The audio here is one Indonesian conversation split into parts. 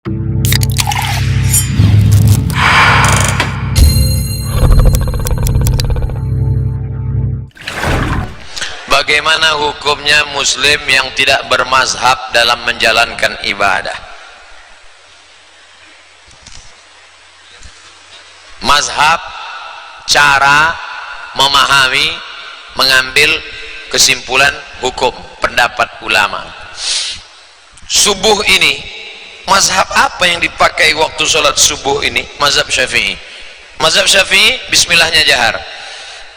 Bagaimana hukumnya muslim yang tidak bermazhab dalam menjalankan ibadah? Mazhab, cara memahami, mengambil kesimpulan hukum, pendapat ulama. Subuh ini, mazhab apa yang dipakai waktu sholat subuh ini? Mazhab Syafi'i. Mazhab Syafi'i, bismillahnya jahar.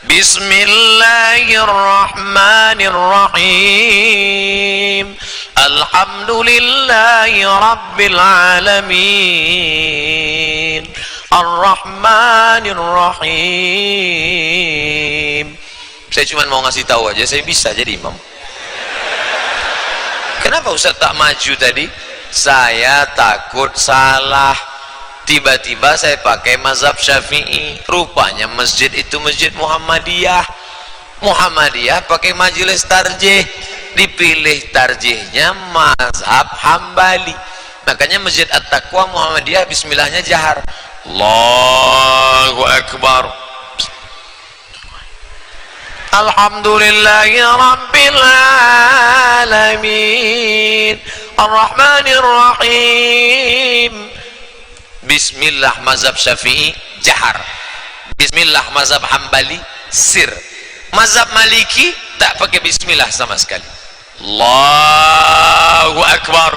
Bismillahirrahmanirrahim. Alhamdulillahi rabbil alamin. Ar-Rahmanir-Rahim. Saya cuma mau ngasih tahu aja, saya bisa jadi imam. Kenapa Ustaz tak maju tadi? Saya takut salah. Tiba-tiba saya pakai mazhab Syafi'i. Rupanya masjid itu masjid Muhammadiyah. Muhammadiyah pakai majelis tarjih. Dipilih tarjihnya mazhab Hambali. Makanya Masjid At-Taqwa Muhammadiyah bismillahnya jahar. Allahu Akbar. Alhamdulillahi Rabbil Alamin. Ar-Rahmanir-Rahim. Bismillah mazhab Syafi'i jahar. Bismillah mazhab Hambali sir. Mazhab Maliki tak pakai bismillah sama sekali. Allahu Akbar.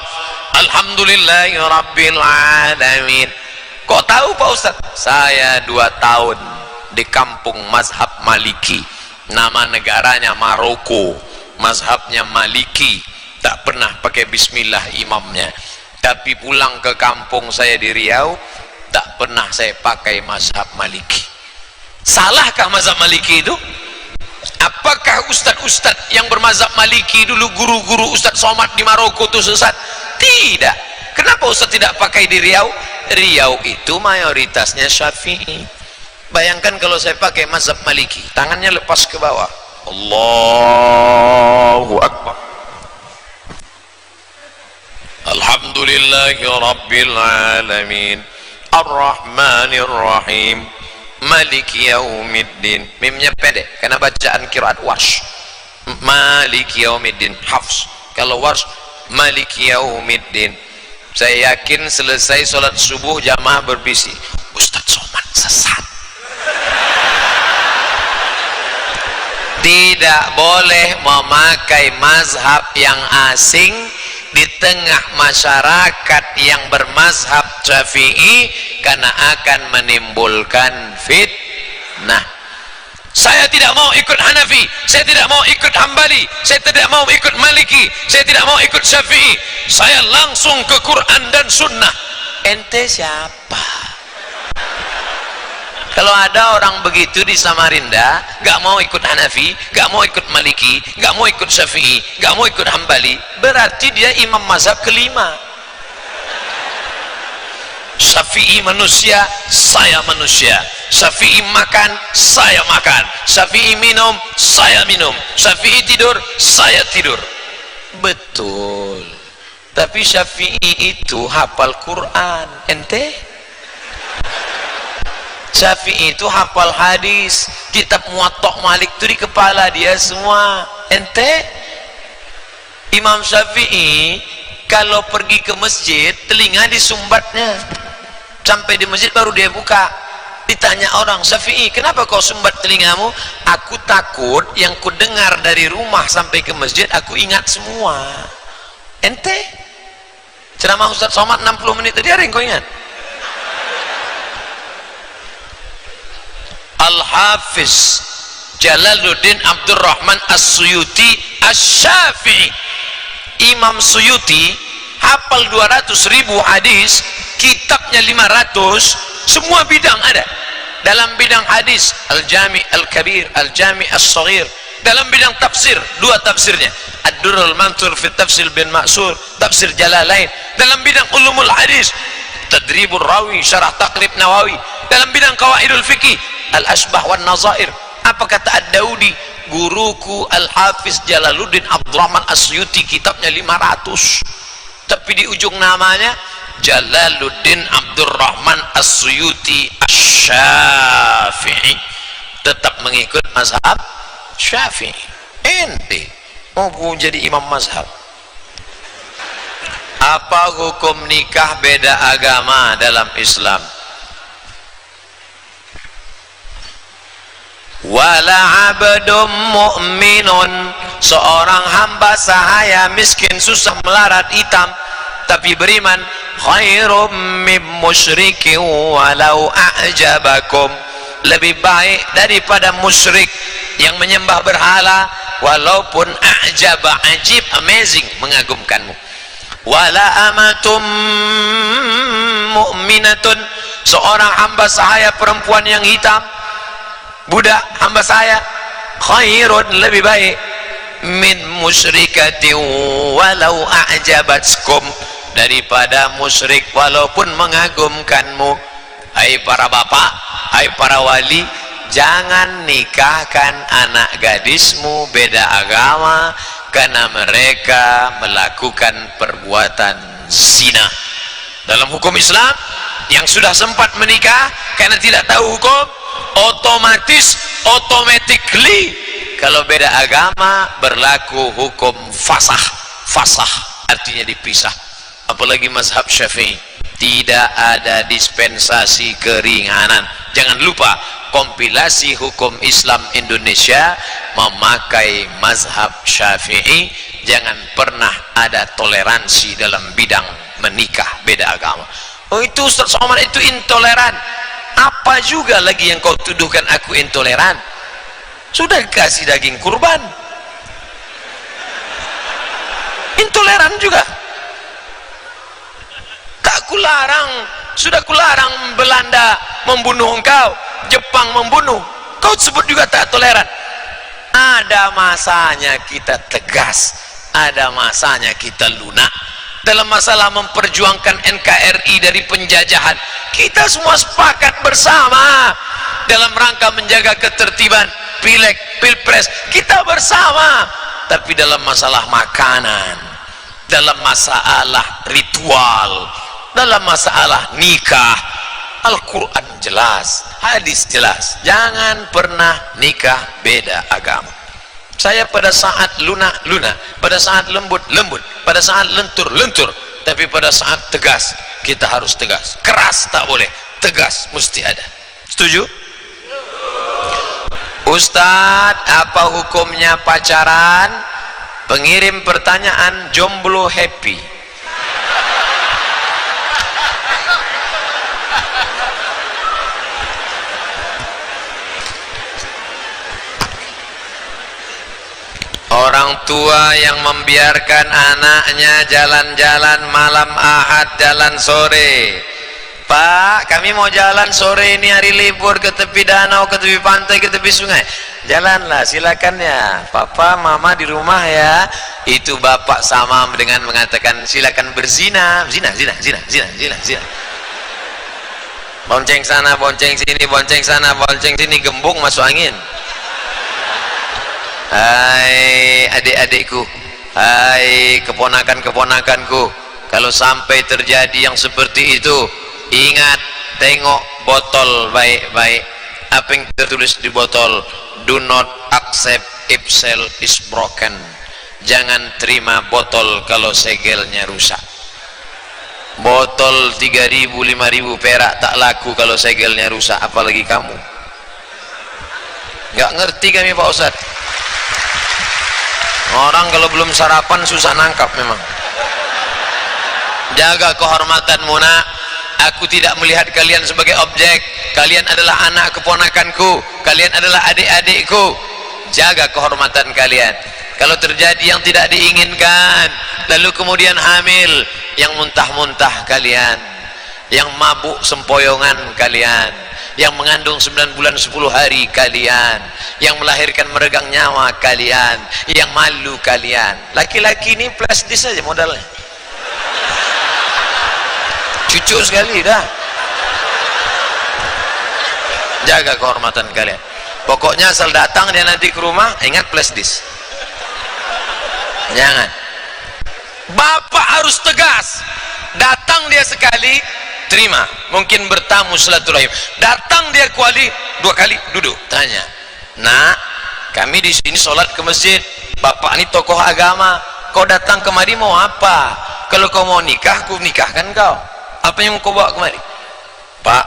Alhamdulillahi Rabbil Alamin. Kok tahu Pak Ustaz? Saya 2 tahun di kampung mazhab Maliki. Nama negaranya Maroko. Mazhabnya Maliki. Tak pernah pakai bismillah imamnya. Tapi pulang ke kampung saya di Riau, tak pernah saya pakai mazhab Maliki. Salahkah mazhab Maliki itu? Apakah ustadz-ustadz yang bermazhab Maliki dulu, guru-guru Ustadz Somad di Maroko itu sesat? Tidak. Kenapa Ustadz tidak pakai di Riau? Riau itu mayoritasnya Syafi'i. Bayangkan kalau saya pakai mazhab Maliki, tangannya lepas ke bawah. Allahu Akbar. Alhamdulillahi Rabbil Alamin. Ar-Rahmanir-Rahim. Maliki Yaumiddin. Mimnya pendek karena bacaan qiraat Warsh. Maliki Yaumiddin Hafs. Kalau Warsh Maliki Yaumiddin. Saya yakin selesai sholat subuh jamaah berbisik, Ustadz Somad sesat. Tidak boleh memakai mazhab yang asing di tengah masyarakat yang bermazhab Syafi'i, karena akan menimbulkan fitnah. Saya tidak mau ikut Hanafi, saya tidak mau ikut Hambali, saya tidak mau ikut Maliki, saya tidak mau ikut Syafi'i. Saya langsung ke Quran dan Sunnah. Ente siapa? Kalau ada orang begitu di Samarinda, gak mau ikut Hanafi, gak mau ikut Maliki, gak mau ikut Syafi'i, gak mau ikut Hambali, berarti dia imam mazhab kelima. Syafi'i manusia, saya manusia. Syafi'i makan, saya makan. Syafi'i minum, saya minum. Syafi'i tidur, saya tidur. Betul. Tapi Syafi'i itu hafal Quran. Ente? Syafi'i itu hafal hadis. Kitab Muwatta Malik itu di kepala dia semua. Ente? Imam Syafi'i kalau pergi ke masjid, telinga disumbatnya. Sampai di masjid baru dia buka. Ditanya orang, Syafi'i, kenapa kau sumbat telingamu? Aku takut yang ku dengar dari rumah sampai ke masjid aku ingat semua. Ente? Ceramah Ustadz Somad 60 menit tadi ada yang kau ingat? Al-Hafiz Jalaluddin Abdurrahman As-Suyuti Asy-Syafi'i. Imam Suyuti hafal 200.000 hadis, kitabnya 500, semua bidang ada. Dalam bidang hadis, Al-Jami' Al-Kabir, Al-Jami' As-Saghir. Dalam bidang tafsir, 2 tafsirnya, Ad-Durrul Mansur fi Tafsir bin Ma'sur, Tafsir Jalalain. Dalam bidang ulumul hadis, Tadribur Rawi, Syarah Taqrib Nawawi. Dalam bidang qawaidul fikih, Al-Asbah wan Nazair. Apa kata Ad-Daudi? Guruku Al-Hafiz Jalaluddin Abdurrahman As-Suyuti, kitabnya 500. Tapi di ujung namanya Jalaluddin Abdurrahman As-Suyuti Asy-Syafi'i, tetap mengikut mazhab Syafi'i. Ente mau jadi imam mazhab. Apa hukum nikah beda agama dalam Islam? Wala abdum mu'minun, seorang hamba sahaya miskin susah melarat hitam tapi beriman, khairum min musyrikin walau a'jabakum, lebih baik daripada musyrik yang menyembah berhala walaupun a'jaba, ajib, amazing, mengagumkanmu. Wala amatum mu'minatun, seorang hamba sahaya perempuan yang hitam, budak hamba saya, khairun, lebih baik, min musyrikatin walau a'jabatkum, daripada musyrik walaupun mengagumkanmu. Hai para bapak, hai para wali, jangan nikahkan anak gadismu beda agama karena mereka melakukan perbuatan zina. Dalam hukum Islam, yang sudah sempat menikah karena tidak tahu hukum, otomatis, automatically, kalau beda agama berlaku hukum fasah. Fasah artinya dipisah. Apalagi mazhab Syafi'i, tidak ada dispensasi keringanan. Jangan lupa, kompilasi hukum Islam Indonesia memakai mazhab Syafi'i. Jangan pernah ada toleransi dalam bidang menikah beda agama. Oh, itu Ustaz Somad itu intoleran. Apa juga lagi yang kau tuduhkan aku intoleran? Sudah kasih daging kurban, intoleran juga. Tak kularang, sudah kularang Belanda membunuh engkau, Jepang membunuh, kau sebut juga tak toleran. Ada masanya kita tegas, ada masanya kita lunak. Dalam masalah memperjuangkan NKRI dari penjajahan, kita semua sepakat bersama. Dalam rangka menjaga ketertiban Pileg, Pilpres, kita bersama. Tapi dalam masalah makanan, dalam masalah ritual, dalam masalah nikah, Al-Quran jelas, hadis jelas, jangan pernah nikah beda agama. Saya pada saat lunak, pada saat lembut, pada saat lentur, tapi pada saat tegas, kita harus tegas. Keras tak boleh, tegas mesti ada. Setuju? Ustadz, apa hukumnya pacaran? Pengirim pertanyaan jomblo happy. Orang tua yang membiarkan anaknya jalan-jalan malam Ahad, jalan sore. Pak, kami mau jalan sore ini, hari libur, ke tepi danau, ke tepi pantai, ke tepi sungai. Jalanlah, silakan ya. Papa, mama di rumah ya. Itu bapak sama dengan mengatakan silakan berzina. Zina. Bonceng sana, bonceng sini, bonceng sana, bonceng sini, gembung masuk angin. Hai adik-adikku, hai keponakan-keponakanku, kalau sampai terjadi yang seperti itu, ingat, tengok botol baik-baik. Apa yang tertulis di botol? Do not accept if seal is broken. Jangan terima botol kalau segelnya rusak. Botol 3.000, 5.000 perak tak laku kalau segelnya rusak, apalagi kamu. Nggak ngerti kami Pak Ustadz. Orang kalau belum sarapan susah nangkap memang. Jaga kehormatanmu nak. Aku tidak melihat kalian sebagai objek. Kalian adalah anak keponakanku, kalian adalah adik-adikku. Jaga kehormatan kalian. Kalau terjadi yang tidak diinginkan, lalu kemudian hamil, yang muntah-muntah kalian, yang mabuk sempoyongan kalian, yang mengandung 9 bulan 10 hari kalian, yang melahirkan meregang nyawa kalian, yang malu kalian. Laki-laki ini plastis saja modalnya, cucu sekali dah. Jaga kehormatan kalian. Pokoknya asal datang dia nanti ke rumah, ingat plastis. Jangan. Bapak harus tegas, datang dia sekali terima, mungkin bertamu silaturahim. Datang dia dua kali duduk, tanya, nak, kami di sini sholat ke masjid, bapak ini tokoh agama, kau datang kemari mau apa? Kalau kau mau nikah, aku nikahkan kau. Apa yang kau bawa kemari? Pak,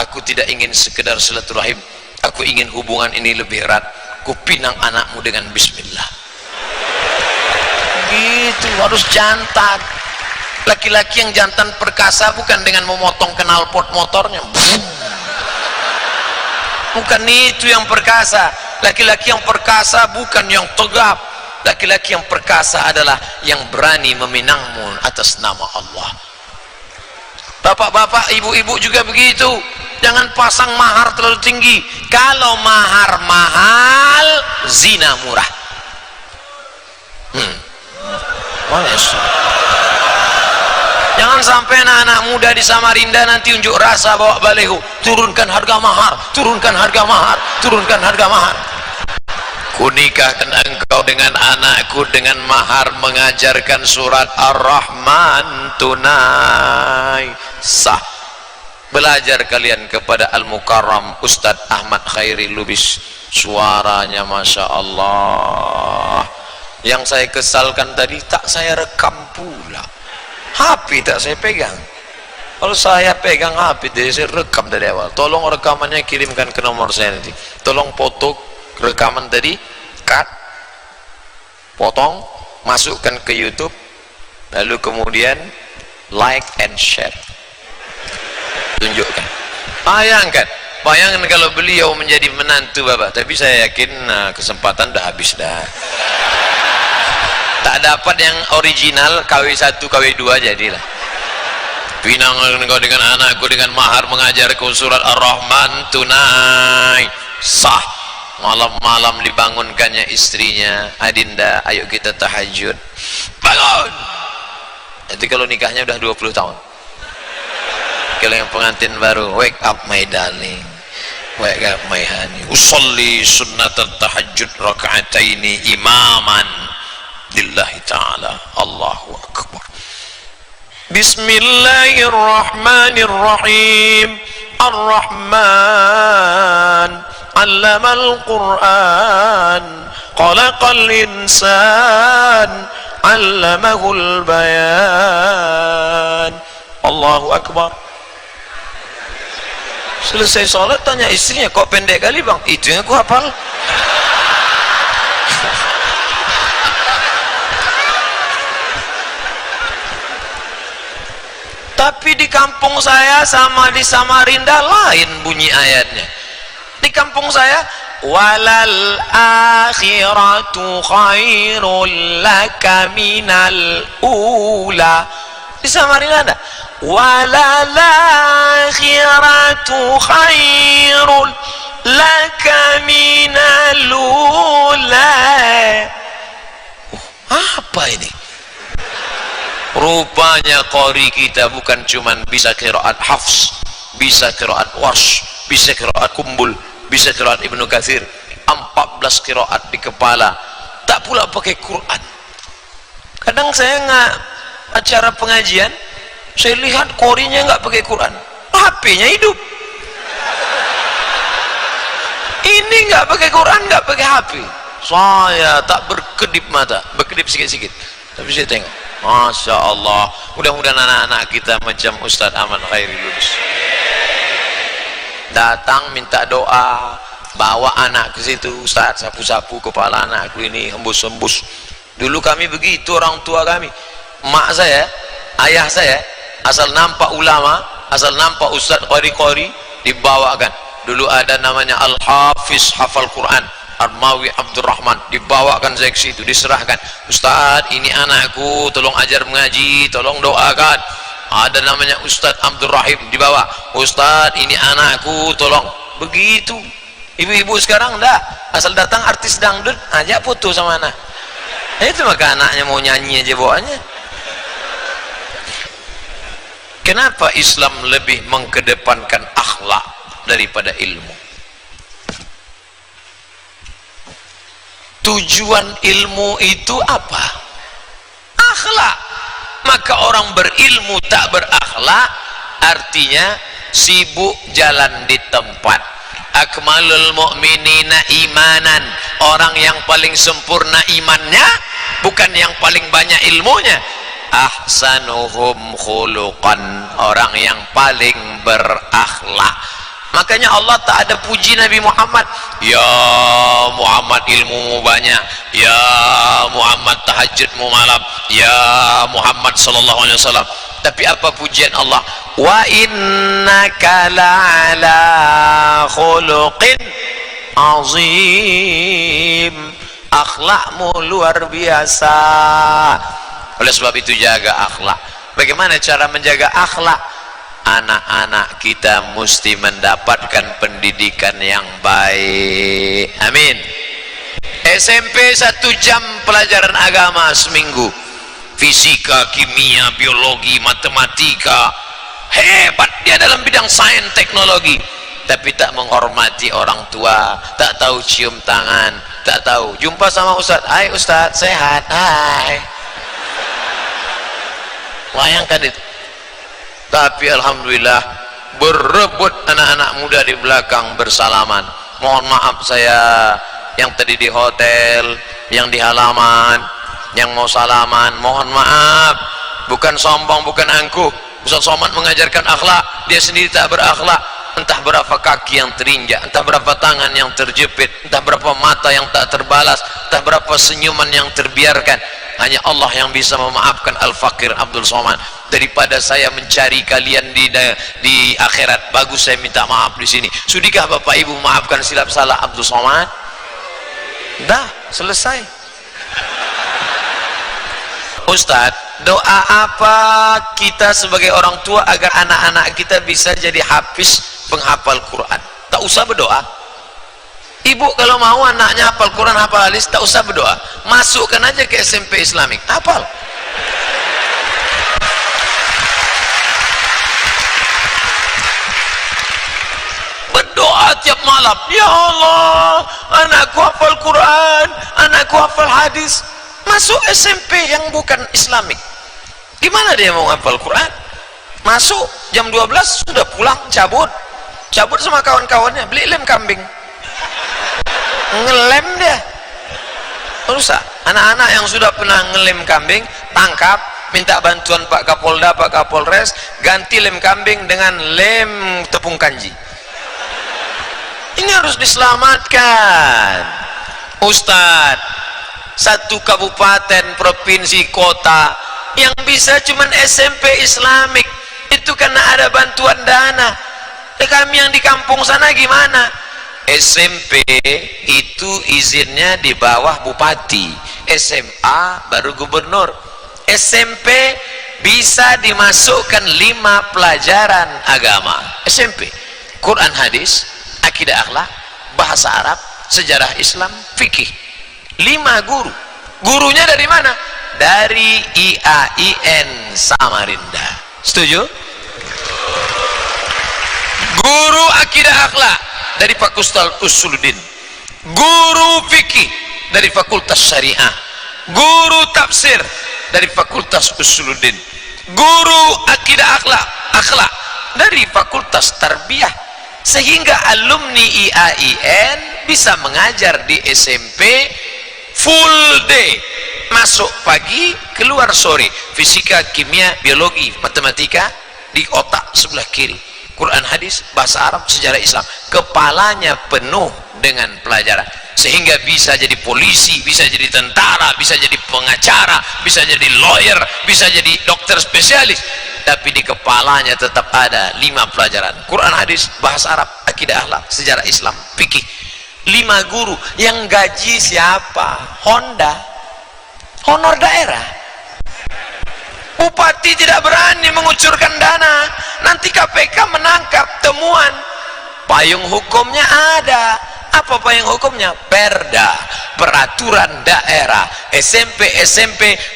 aku tidak ingin sekedar silaturahim, aku ingin hubungan ini lebih erat, ku pinang anakmu dengan bismillah. Gitu, harus jantan. Laki-laki yang jantan perkasa bukan dengan memotong knalpot motornya, bukan itu yang perkasa. Laki-laki yang perkasa bukan yang tegap. Laki-laki yang perkasa adalah yang berani meminangmu atas nama Allah. Bapak-bapak, ibu-ibu juga begitu, jangan pasang mahar terlalu tinggi. Kalau mahar mahal, zina murah. Jangan sampai anak-anak muda di Samarinda nanti unjuk rasa bawa baleho, turunkan harga mahar, turunkan harga mahar, turunkan harga mahar. Kunikahkan engkau dengan anakku dengan mahar mengajarkan surat Ar-Rahman tunai sah. Belajar kalian kepada Al-Mukarram Ustadz Ahmad Khairi Lubis, suaranya Masya Allah. Yang saya kesalkan tadi tak saya rekam pula, HP tak saya pegang. Kalau saya pegang HP, jadi saya rekam dari awal. Tolong rekamannya kirimkan ke nomor saya nanti. Tolong foto rekaman tadi, cut, potong, masukkan ke YouTube, lalu kemudian like and share. Tunjukkan. Bayangkan kalau beliau menjadi menantu bapak. Tapi saya yakin kesempatan dah habis dah. Tak dapat yang original KW1 KW2 jadilah. Pinang engkau dengan anakku dengan mahar mengajarku surat Ar-Rahman tunai sah. Malam-malam dibangunkannya istrinya, Adinda ayo kita tahajud, bangun. Nanti kalau nikahnya udah 20 tahun. Kalau yang pengantin baru, wake up my darling, wake up my honey, usolli sunnat tahajud raka'ataini imaman lillahi ta'ala, Allahu akbar. Bismillahirrahmanirrahim. Ar-Rahman allamal Qur'an khalaqal insan allamahul bayan. Allahu akbar. Selesai sholat tanya istrinya, kok pendek kali bang? Itu yang aku hafal. Tapi di kampung saya sama di Samarinda lain bunyi ayatnya. Di kampung saya, walal akhiratu khairul laka minal ula. Di Samarinda ada walal akhiratu khairul laka minal ula. Apa ini? Rupanya qari kita bukan cuman bisa qiraat Hafs, bisa qiraat Warsh, bisa qiraat Kumbul, bisa qiraat Ibnu Katsir, 14 qiraat di kepala, tak pula pakai Quran. Kadang saya nggak acara pengajian, saya lihat qarinya nggak pakai Quran, HP-nya hidup. Ini nggak pakai Quran, nggak pakai HP. Saya tak berkedip mata, berkedip sikit-sikit, tapi saya tengok, Masya Allah. Mudah-mudahan anak-anak kita macam Ustadz Ahmad Khairi Lubis. Datang minta doa, bawa anak ke situ, Ustadz sapu-sapu kepala anakku ini, hembus-hembus. Dulu kami begitu, orang tua kami, mak saya, ayah saya, asal nampak ulama, asal nampak Ustadz Qari-Qari, dibawakan. Dulu ada namanya Al-Hafiz hafal Quran, Armawi Abdurrahman, dibawakan saya ke situ, diserahkan, Ustadz ini anakku, tolong ajar mengaji, tolong doakan. Ada namanya Ustadz Abdul Rahim, dibawa, Ustadz ini anakku, tolong. Begitu. Ibu-ibu sekarang enggak, asal datang artis dangdut, ajak foto sama anak. Itu maka anaknya mau nyanyi aja bawaannya. Kenapa Islam lebih mengkedepankan akhlak daripada ilmu? Tujuan ilmu itu apa? Akhlak. Maka orang berilmu tak berakhlak artinya sibuk jalan di tempat. Akmalul mu'minina imanan, orang yang paling sempurna imannya bukan yang paling banyak ilmunya. Ahsanuhum khuluqan, orang yang paling berakhlak. Makanya Allah tak ada puji Nabi Muhammad, ya Muhammad ilmumu banyak, ya Muhammad tahajudmu malam, ya Muhammad sallallahu alaihi wasallam. Tapi apa pujian Allah? Wa innaka la'ala khuluqin azim, akhlakmu luar biasa. Oleh sebab itu jaga akhlak. Bagaimana cara menjaga akhlak? Anak-anak kita mesti mendapatkan pendidikan yang baik. Amin. SMP 1 jam pelajaran agama seminggu, fisika, kimia, biologi, matematika. Hebat dia dalam bidang sains teknologi, tapi tak menghormati orang tua, tak tahu cium tangan, tak tahu jumpa sama ustaz, hai ustaz sehat, hai. Bayangkan itu. Tapi alhamdulillah berebut anak-anak muda di belakang bersalaman. Mohon maaf saya yang tadi di hotel, yang di halaman, yang mau salaman, mohon maaf. Bukan sombong, bukan angkuh. Ustaz Somad mengajarkan akhlak, dia sendiri tak berakhlak. Entah berapa kaki yang terinjak, entah berapa tangan yang terjepit, entah berapa mata yang tak terbalas, entah berapa senyuman yang terbiarkan. Hanya Allah yang bisa memaafkan Al-Fakir Abdul Somad. Daripada saya mencari kalian di akhirat, bagus saya minta maaf di sini. Sudikah Bapak Ibu memaafkan silap salah Abdul Somad? Dah selesai. Ustadz, doa apa kita sebagai orang tua agar anak-anak kita bisa jadi hafiz penghafal Quran? Tak usah berdoa. Ibu kalau mau anaknya hafal Quran, hafal hadis, tak usah berdoa, masukkan aja ke SMP Islamik, hafal. Berdoa tiap malam, ya Allah, anakku hafal Quran, anakku hafal hadis. Masuk SMP yang bukan Islamik. Gimana dia mau hafal Quran? Masuk jam 12 sudah pulang, cabut sama kawan-kawannya, beli lem kambing, ngelem dia. Rusak. Anak-anak yang sudah pernah ngelem kambing, tangkap, minta bantuan Pak Kapolda, Pak Kapolres, ganti lem kambing dengan lem tepung kanji. Ini harus diselamatkan. Ustadz, satu kabupaten, provinsi, kota yang bisa cuman SMP Islamik, itu karena ada bantuan dana. Kami yang di kampung sana gimana? SMP itu izinnya di bawah bupati, SMA baru gubernur. SMP bisa dimasukkan 5 pelajaran agama. SMP, Quran hadis, akidah akhlak, bahasa Arab, sejarah Islam, fikih. 5 guru. Gurunya dari mana? Dari IAIN Samarinda. Setuju? Guru akidah akhlak dari Fakultas Usuluddin, guru fikih dari Fakultas Syariah, guru tafsir dari Fakultas Usuluddin, guru akidah akhlak dari Fakultas Tarbiyah, sehingga alumni IAIN bisa mengajar di SMP full day, masuk pagi keluar sore, fisika, kimia, biologi, matematika di otak sebelah kiri, Quran hadis, bahasa Arab, sejarah Islam, kepalanya penuh dengan pelajaran, sehingga bisa jadi polisi, bisa jadi tentara, bisa jadi pengacara, bisa jadi lawyer, bisa jadi dokter spesialis, tapi di kepalanya tetap ada 5 pelajaran, Quran hadis, bahasa Arab, akidah akhlak, sejarah Islam, fikih. 5 guru yang gaji siapa? Honda, honor daerah. Bupati tidak berani mengucurkan dana, nanti KPK menangkap temuan. Payung hukumnya ada. Apa payung hukumnya? Perda, peraturan daerah. SMP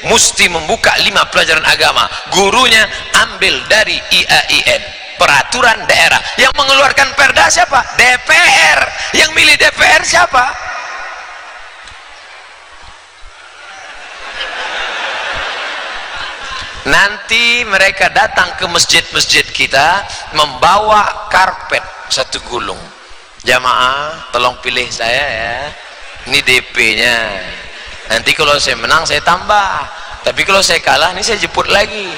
mesti membuka 5 pelajaran agama, gurunya ambil dari IAIN, peraturan daerah. Yang mengeluarkan perda siapa? DPR. Yang milih DPR siapa? Nanti mereka datang ke masjid-masjid kita membawa karpet satu gulung. Jamaah tolong pilih saya ya, ini DP-nya. Nanti kalau saya menang saya tambah, tapi kalau saya kalah ini saya jemput lagi.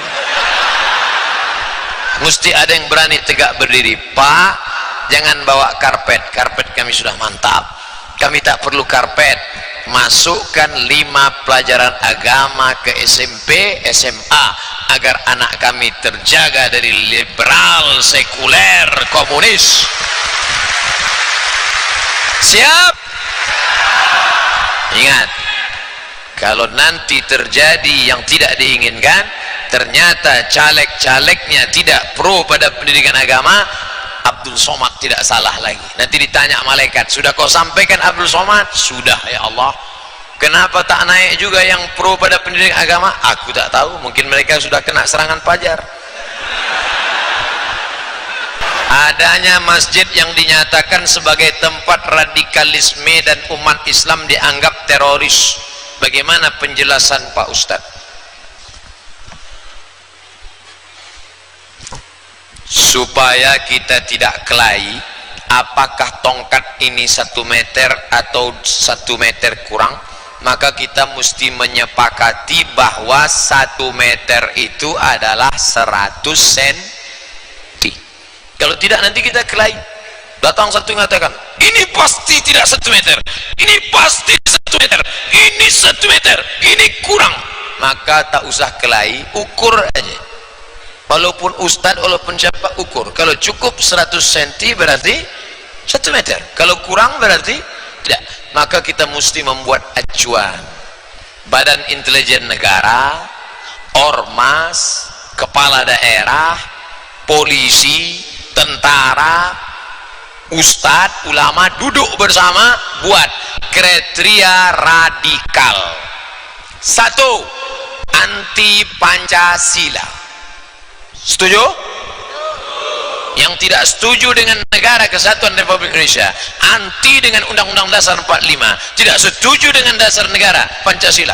Mesti ada yang berani tegak berdiri. Pak, jangan bawa karpet, karpet kami sudah mantap, kami tak perlu karpet. Masukkan 5 pelajaran agama ke SMP, SMA, agar anak kami terjaga dari liberal, sekuler, komunis. Siap? Ingat, kalau nanti terjadi yang tidak diinginkan, ternyata caleg-calegnya tidak pro pada pendidikan agama, Abdul Somad tidak salah lagi. Nanti ditanya malaikat, sudah kau sampaikan Abdul Somad? Sudah ya Allah. Kenapa tak naik juga yang pro pada pendidikan agama? Aku tak tahu, mungkin mereka sudah kena serangan fajar. Adanya masjid yang dinyatakan sebagai tempat radikalisme dan umat Islam dianggap teroris. Bagaimana penjelasan Pak Ustadz? Supaya kita tidak kelahi, apakah tongkat ini 1 meter atau 1 meter kurang, maka kita mesti menyepakati bahwa 1 meter itu adalah 100 senti. Kalau tidak nanti kita kelahi. Datang satu mengatakan, ini pasti tidak 1 meter, ini pasti 1 meter, ini 1 meter, ini kurang. Maka tak usah kelahi, ukur aja. Walaupun ustadz, walaupun siapa, ukur. Kalau cukup 100 cm berarti 1 meter, kalau kurang berarti tidak. Maka kita mesti membuat acuan. Badan intelijen negara, ormas, kepala daerah, polisi, tentara, ustadz, ulama duduk bersama buat kriteria radikal. 1. Anti Pancasila. Setuju? Yang tidak setuju dengan Negara Kesatuan Republik Indonesia, anti dengan Undang-Undang Dasar 45, tidak setuju dengan dasar negara Pancasila,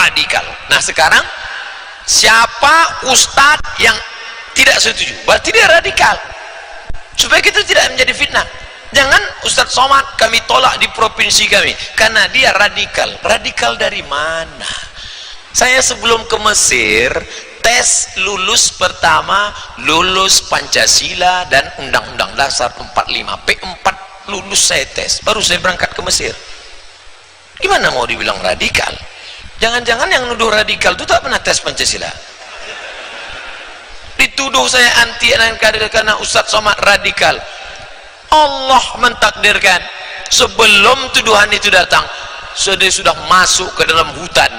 radikal. Nah sekarang siapa ustadz yang tidak setuju? Berarti dia radikal. Supaya kita tidak menjadi fitnah. Jangan Ustadz Somad kami tolak di provinsi kami karena dia radikal. Radikal dari mana? Saya sebelum ke Mesir tes lulus pertama, lulus Pancasila dan Undang-Undang Dasar 45, P4 lulus saya tes, baru saya berangkat ke Mesir. Gimana mau dibilang radikal? Jangan-jangan yang nuduh radikal itu tak pernah tes Pancasila. Dituduh saya anti karena Ustadz Somad radikal. Allah mentakdirkan sebelum tuduhan itu datang, sudah masuk ke dalam hutan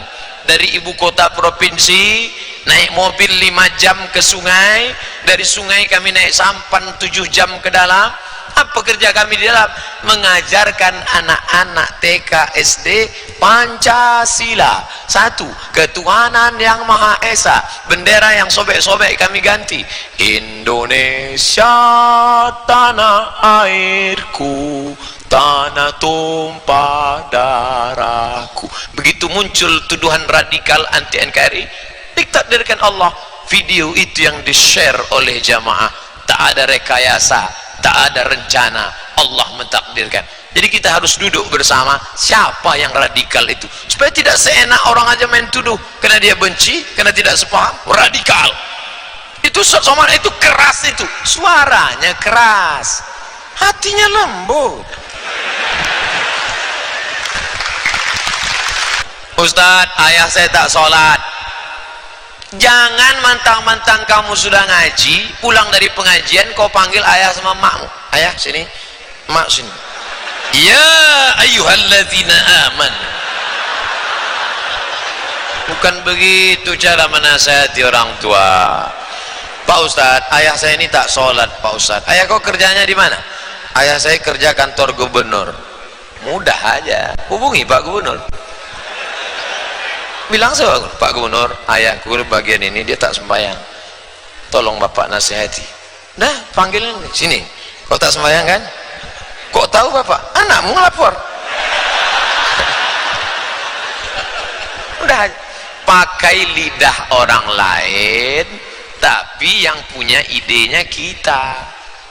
dari ibu kota provinsi, naik mobil 5 jam ke sungai, dari sungai kami naik sampan 7 jam ke dalam. Apa kerja kami di dalam? Mengajarkan anak-anak TK SD Pancasila. 1. Ketuhanan yang Maha Esa. Bendera yang sobek-sobek kami ganti. Indonesia tanah airku, tanah tumpah darahku. Begitu muncul tuduhan radikal anti NKRI, ditakdirkan Allah, video itu yang di-share oleh jamaah, tak ada rekayasa, tak ada rencana, Allah mentakdirkan. Jadi kita harus duduk bersama, siapa yang radikal itu, supaya tidak seenak orang aja main tuduh karena dia benci, karena tidak sepaham, radikal. Itu Somad itu keras, itu suaranya keras, hatinya lembut. Ustadz, ayah saya tak sholat. Jangan mantang-mantang kamu sudah ngaji, pulang dari pengajian kau panggil ayah sama makmu. Ayah sini, mak sini. Ya ayyuhalladzina aman. Bukan begitu cara menasihati orang tua. Pak Ustadz, ayah saya ini tak sholat. Pak Ustadz, ayah kau kerjanya di mana? Ayah saya kerja kantor gubernur. Mudah aja, hubungi Pak Gubernur. Bilang sama Pak Gubernur, ayahku bagian ini dia tak sembahyang, tolong Bapak nasihati. Nah, panggilin sini. Kau tak sembahyang kan? Kok tahu Bapak? Anakmu ngelapor. Udah, pakai lidah orang lain, tapi yang punya idenya kita.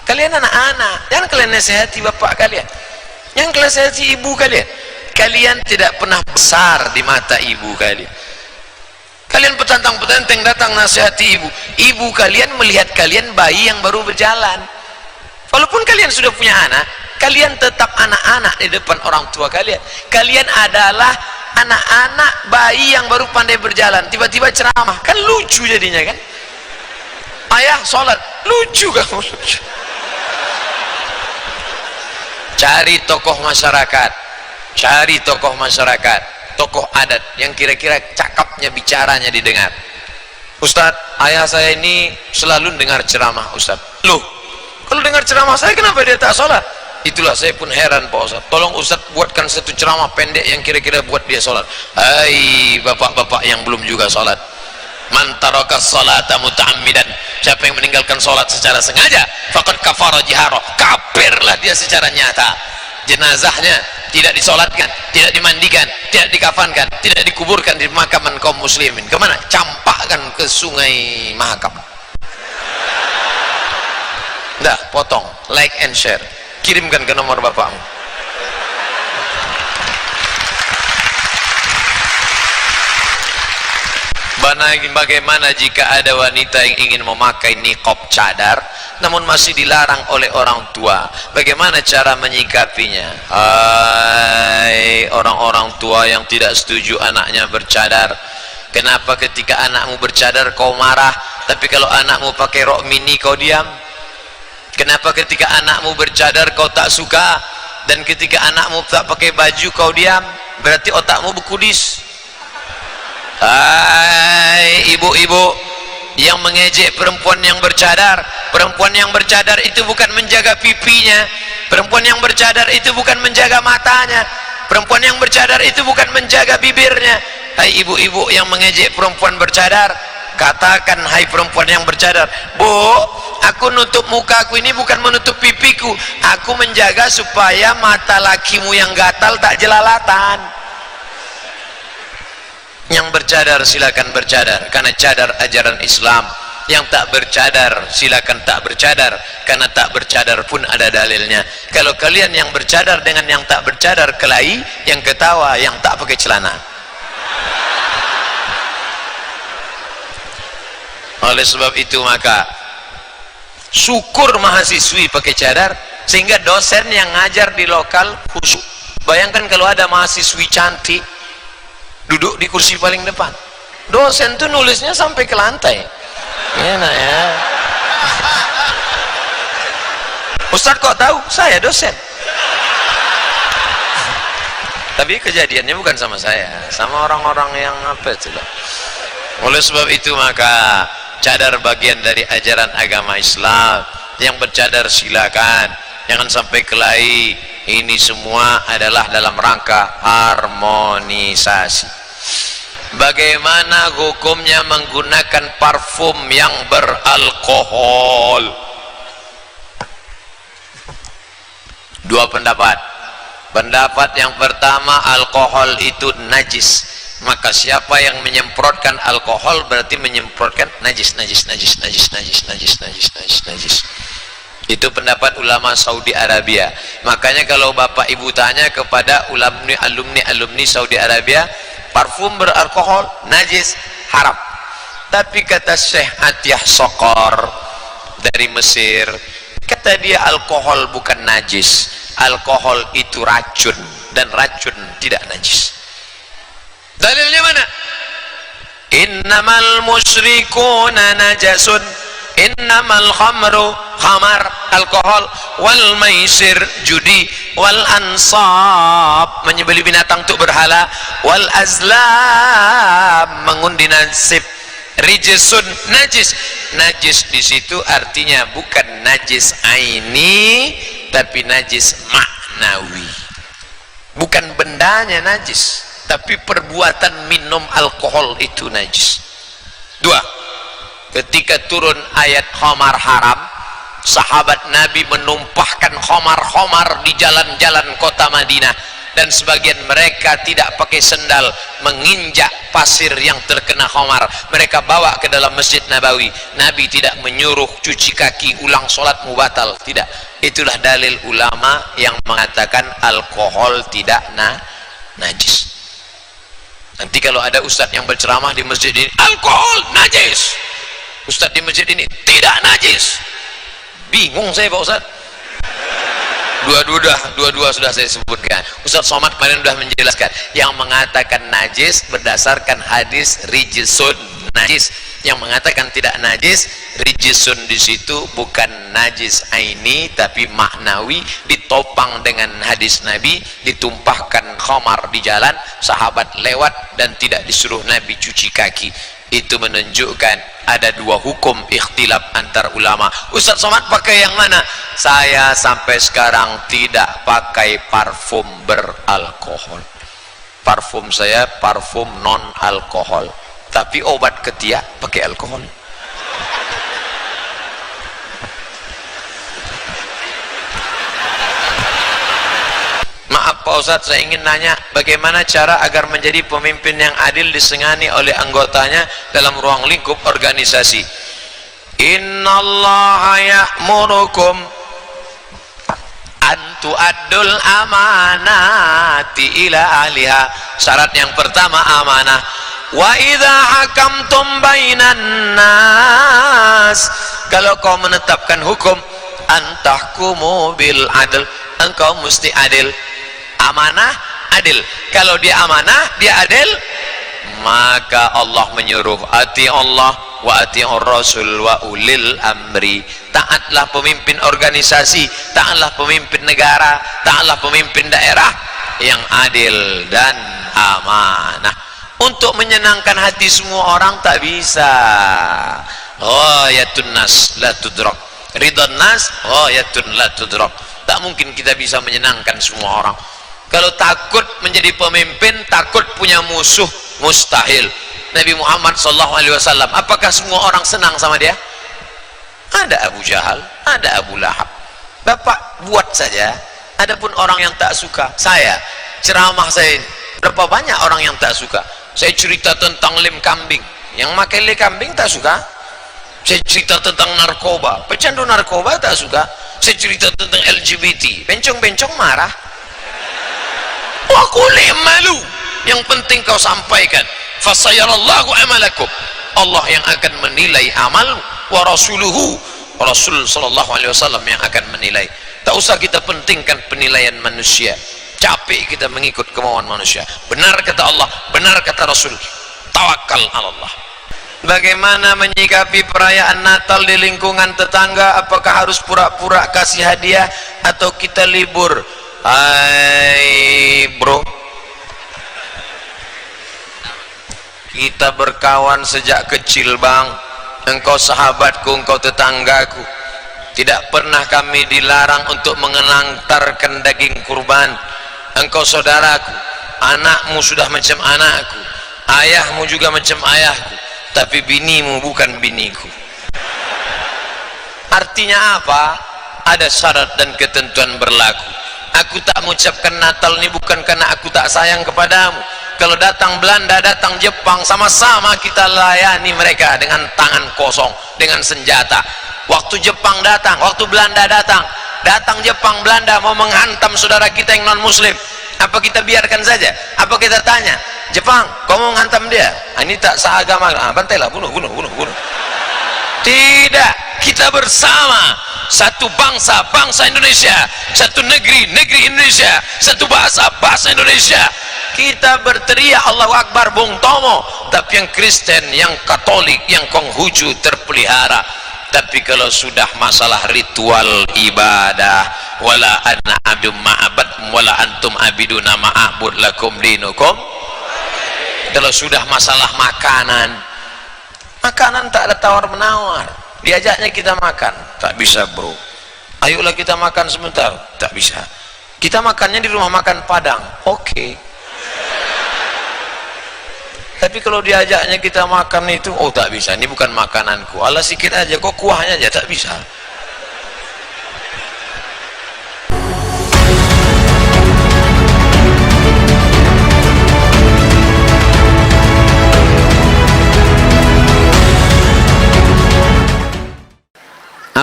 Kalian anak-anak, jangan kalian nasihati bapak kalian, jangan kalian nasihati ibu kalian. Kalian tidak pernah besar di mata ibu kalian. Kalian petantang-petantang datang nasihati ibu. Ibu kalian melihat kalian bayi yang baru berjalan. Walaupun kalian sudah punya anak, kalian tetap anak-anak di depan orang tua kalian. Kalian adalah anak-anak bayi yang baru pandai berjalan. Tiba-tiba ceramah, kan lucu jadinya kan? Ayah sholat, lucu kamu. Cari tokoh masyarakat, cari tokoh masyarakat, tokoh adat yang kira-kira cakapnya, bicaranya didengar. Ustadz, ayah saya ini selalu dengar ceramah Ustadz. Loh, kalau dengar ceramah saya kenapa dia tak sholat? Itulah saya pun heran Pak Ustadz. Tolong Ustadz buatkan satu ceramah pendek yang kira-kira buat dia sholat. Hai bapak-bapak yang belum juga sholat, man taraka sholata muta'ammidan, siapa yang meninggalkan sholat secara sengaja, faqad kafara jihara, kafirlah dia secara nyata. Jenazahnya tidak disolatkan, tidak dimandikan, tidak dikafankan, tidak dikuburkan di pemakaman kaum muslimin. Kemana? Campakkan ke sungai Mahakam. Dah, potong, like and share, kirimkan ke nomor bapakmu. Bagaimana jika ada wanita yang ingin memakai niqab cadar namun masih dilarang oleh orang tua? Bagaimana cara menyikapinya? Hai orang-orang tua yang tidak setuju anaknya bercadar, kenapa ketika anakmu bercadar kau marah, tapi kalau anakmu pakai rok mini kau diam? Kenapa ketika anakmu bercadar kau tak suka, dan ketika anakmu tak pakai baju kau diam? Berarti otakmu berkudis. Hai ibu-ibu yang mengejek perempuan yang bercadar, perempuan yang bercadar itu bukan menjaga pipinya, perempuan yang bercadar itu bukan menjaga matanya, perempuan yang bercadar itu bukan menjaga bibirnya. Hai ibu-ibu yang mengejek perempuan bercadar, katakan hai perempuan yang bercadar, Bu, aku nutup mukaku ini bukan menutup pipiku, aku menjaga supaya mata lakimu yang gatal tak jelalatan. Yang bercadar silakan bercadar karena cadar ajaran Islam, yang tak bercadar silakan tak bercadar karena tak bercadar pun ada dalilnya. Kalau kalian yang bercadar dengan yang tak bercadar kelahi, yang ketawa yang tak pakai celana. Oleh sebab itu maka syukur mahasiswi pakai cadar sehingga dosen yang ngajar di lokal khusyuk. Bayangkan kalau ada mahasiswi cantik duduk di kursi paling depan, dosen tuh nulisnya sampai ke lantai. Enak ya. Ustadz kok tahu? Saya dosen. Tapi kejadiannya bukan sama saya, sama orang-orang yang apa itu loh. Oleh sebab itu maka cadar bagian dari ajaran agama Islam. Yang bercadar silakan, jangan sampai kelahi. Ini semua adalah dalam rangka harmonisasi. Bagaimana hukumnya menggunakan parfum yang beralkohol? Dua pendapat. Pendapat yang pertama, alkohol itu najis, maka siapa yang menyemprotkan alkohol berarti menyemprotkan najis. Itu pendapat ulama Saudi Arabia. Makanya kalau bapak ibu tanya kepada alumni Saudi Arabia, parfum beralkohol najis, haram. Tapi kata Syekh Atiyah Sokor dari Mesir, kata dia alkohol bukan najis, alkohol itu racun, dan racun tidak najis. Dalilnya mana? Innamal musyrikuna najasun, innamal khamru khamar, alkohol, wal maisir judi, wal ansab menyembelih binatang untuk berhala, wal azlam mengundi nasib, rijsun najis. Najis di situ artinya bukan najis aini, tapi najis maknawi. Bukan bendanya najis, tapi perbuatan minum alkohol itu najis. Dua, ketika turun ayat khamar haram, sahabat Nabi menumpahkan khamar-khamar di jalan-jalan kota Madinah. dan sebagian mereka tidak pakai sendal menginjak pasir yang terkena khamar, mereka bawa ke dalam Masjid Nabawi. Nabi tidak menyuruh cuci kaki, ulang sholat mubatal, tidak. Itulah dalil ulama yang mengatakan alkohol tidak najis. Nanti kalau ada ustadz yang berceramah di masjid ini, alkohol najis, ustadz di masjid ini tidak najis, bingung saya Pak Ustadz. Dua-dua sudah saya sebutkan. Ustaz Somad kemarin sudah menjelaskan yang mengatakan najis berdasarkan hadis rijisun najis, yang mengatakan tidak najis rijisun di situ bukan najis aini tapi maknawi, ditopang dengan hadis Nabi, ditumpahkan khamar di jalan, sahabat lewat dan tidak disuruh Nabi cuci kaki. Itu menunjukkan ada dua hukum ikhtilaf antar ulama. Ustaz Somad pakai yang mana? Saya sampai sekarang tidak pakai parfum beralkohol. Parfum saya parfum non alkohol, tapi obat ketiak pakai alkohol. Maaf Pak Ustadz, saya ingin nanya bagaimana cara agar menjadi pemimpin yang adil disegani oleh anggotanya dalam ruang lingkup organisasi. Innallaha ya'murukum an tu'addul amanati ila ahliha. Syarat yang pertama amanah. Wa idza hakamtum bainan nas, kalau kau menetapkan hukum, antahkumu bil adl, engkau mesti adil. Amanah adil. Kalau dia amanah, dia adil, maka Allah menyuruh ati Allah wa ati'ur rasul wa ulil amri. Taatlah pemimpin organisasi, taatlah pemimpin negara, taatlah pemimpin daerah yang adil dan amanah. Untuk menyenangkan hati semua orang tak bisa. Ghayatun nas la tudrak, ridwan nas ghayatun la tudrak. Tak mungkin kita bisa menyenangkan semua orang. Kalau takut menjadi pemimpin, takut punya musuh, mustahil. Nabi Muhammad SAW, apakah semua orang senang sama dia? Ada Abu Jahal, ada Abu Lahab. Bapak buat saja. Adapun orang yang tak suka, saya ceramah saya ini, berapa banyak orang yang tak suka. Saya cerita tentang lem kambing, yang makan lem kambing tak suka. Saya cerita tentang narkoba, pecandu narkoba tak suka. Saya cerita tentang LGBT, bencong-bencong marah. Wa qul i'malu, yang penting kau sampaikan. Fasayarallahu amalakum, Allah yang akan menilai amal, wa rasuluhu, Rasul sallallahu alaihi wasallam yang akan menilai. Tak usah kita pentingkan penilaian manusia, capek kita mengikut kemauan manusia. Benar kata Allah, benar kata Rasul, tawakal ala Allah. Bagaimana menyikapi perayaan Natal di lingkungan tetangga? Apakah harus pura-pura kasih hadiah atau kita libur? Hai bro, kita berkawan sejak kecil bang. Engkau sahabatku, engkau tetanggaku. Tidak pernah kami dilarang untuk mengantarkan daging kurban. Engkau saudaraku, anakmu sudah macam anakku, ayahmu juga macam ayahku, tapi binimu bukan biniku. Artinya apa? Ada syarat dan ketentuan berlaku. Aku tak mengucapkan Natal ini bukan karena aku tak sayang kepadamu. Kalau datang Belanda, datang Jepang, sama-sama kita layani mereka dengan tangan kosong, dengan senjata. Waktu Jepang datang, waktu Belanda datang, datang Jepang, Belanda mau menghantam saudara kita yang non muslim, apa kita biarkan saja? Apa kita tanya, Jepang, kau mau menghantam dia? Ini tak seagama, bantailah, bunuh. Tidak, kita bersama, satu bangsa, bangsa Indonesia, satu negeri, negeri Indonesia, satu bahasa, bahasa Indonesia. Kita berteriak Allahu Akbar, Bung Tomo. Tapi yang Kristen, yang Katolik, yang Konghucu terpelihara. Tapi kalau sudah masalah ritual ibadah, wala ana abdum ma'abad wala antum abiduna ma'abud lakum dinukum. Kalau sudah masalah makanan, makanan tak ada tawar menawar. Diajaknya kita makan, tak bisa bro. Ayolah kita makan sebentar, tak bisa. Kita makannya di rumah makan Padang, oke. Tapi kalau diajaknya kita makan itu, oh tak bisa, ini bukan makananku. Alah sikit aja, kok kuahnya aja, tak bisa.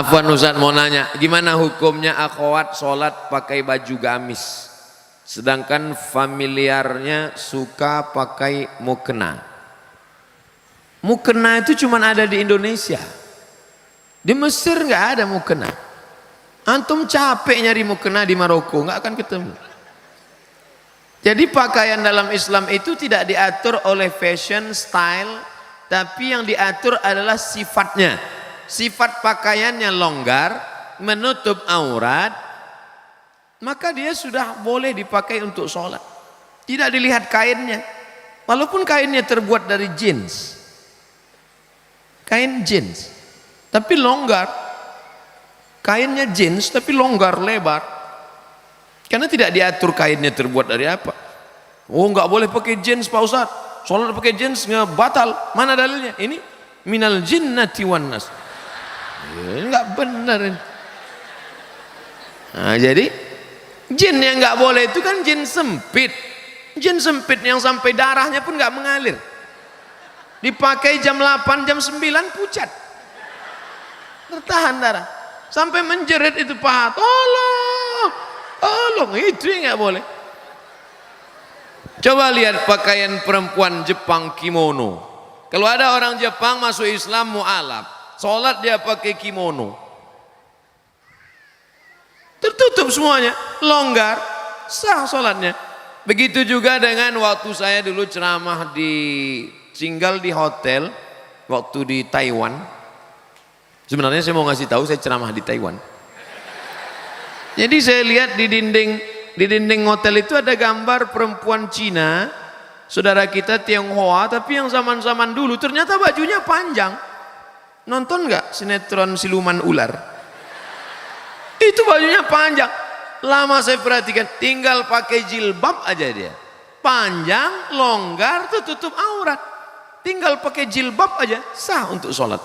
Afwan Ustaz mau nanya, gimana hukumnya akhwat sholat pakai baju gamis sedangkan familiarnya suka pakai mukena? Mukena itu cuma ada di Indonesia, di Mesir nggak ada mukena. Antum capek nyari mukena di Maroko nggak akan ketemu. Jadi pakaian dalam Islam itu tidak diatur oleh fashion style, tapi yang diatur adalah sifatnya. Sifat pakaiannya longgar, menutup aurat, maka dia sudah boleh dipakai untuk sholat. Tidak dilihat kainnya, walaupun kainnya terbuat dari jeans, kain jeans, tapi longgar. Kainnya jeans tapi longgar, lebar, karena tidak diatur kainnya terbuat dari apa. Oh, nggak boleh pakai jeans Pak Ustaz, sholat pakai jeans nggak batal. Mana dalilnya? Ini minal jinnati wan nas. Nggak benar ini. Nah, jadi jin yang nggak boleh itu kan jin sempit. Jin sempit yang sampai darahnya pun nggak mengalir. Dipakai jam 8, jam 9 pucat, tertahan darah sampai menjerit itu paha. Tolong, tolong, itu yang nggak boleh. Coba lihat pakaian perempuan Jepang, kimono. Kalau ada orang Jepang masuk Islam mu'alaf, sholat dia pakai kimono, tertutup semuanya, longgar, sah sholatnya. Begitu juga dengan waktu saya dulu ceramah tinggal di hotel waktu di Taiwan. Sebenarnya saya mau ngasih tahu saya ceramah di Taiwan. Jadi saya lihat di dinding hotel itu ada gambar perempuan Cina, saudara kita Tionghoa, tapi yang zaman-zaman dulu ternyata bajunya panjang. Nonton nggak sinetron siluman ular? Itu bajunya panjang. Lama saya perhatikan, tinggal pakai jilbab aja dia, panjang, longgar, tertutup aurat. Tinggal pakai jilbab aja sah untuk sholat.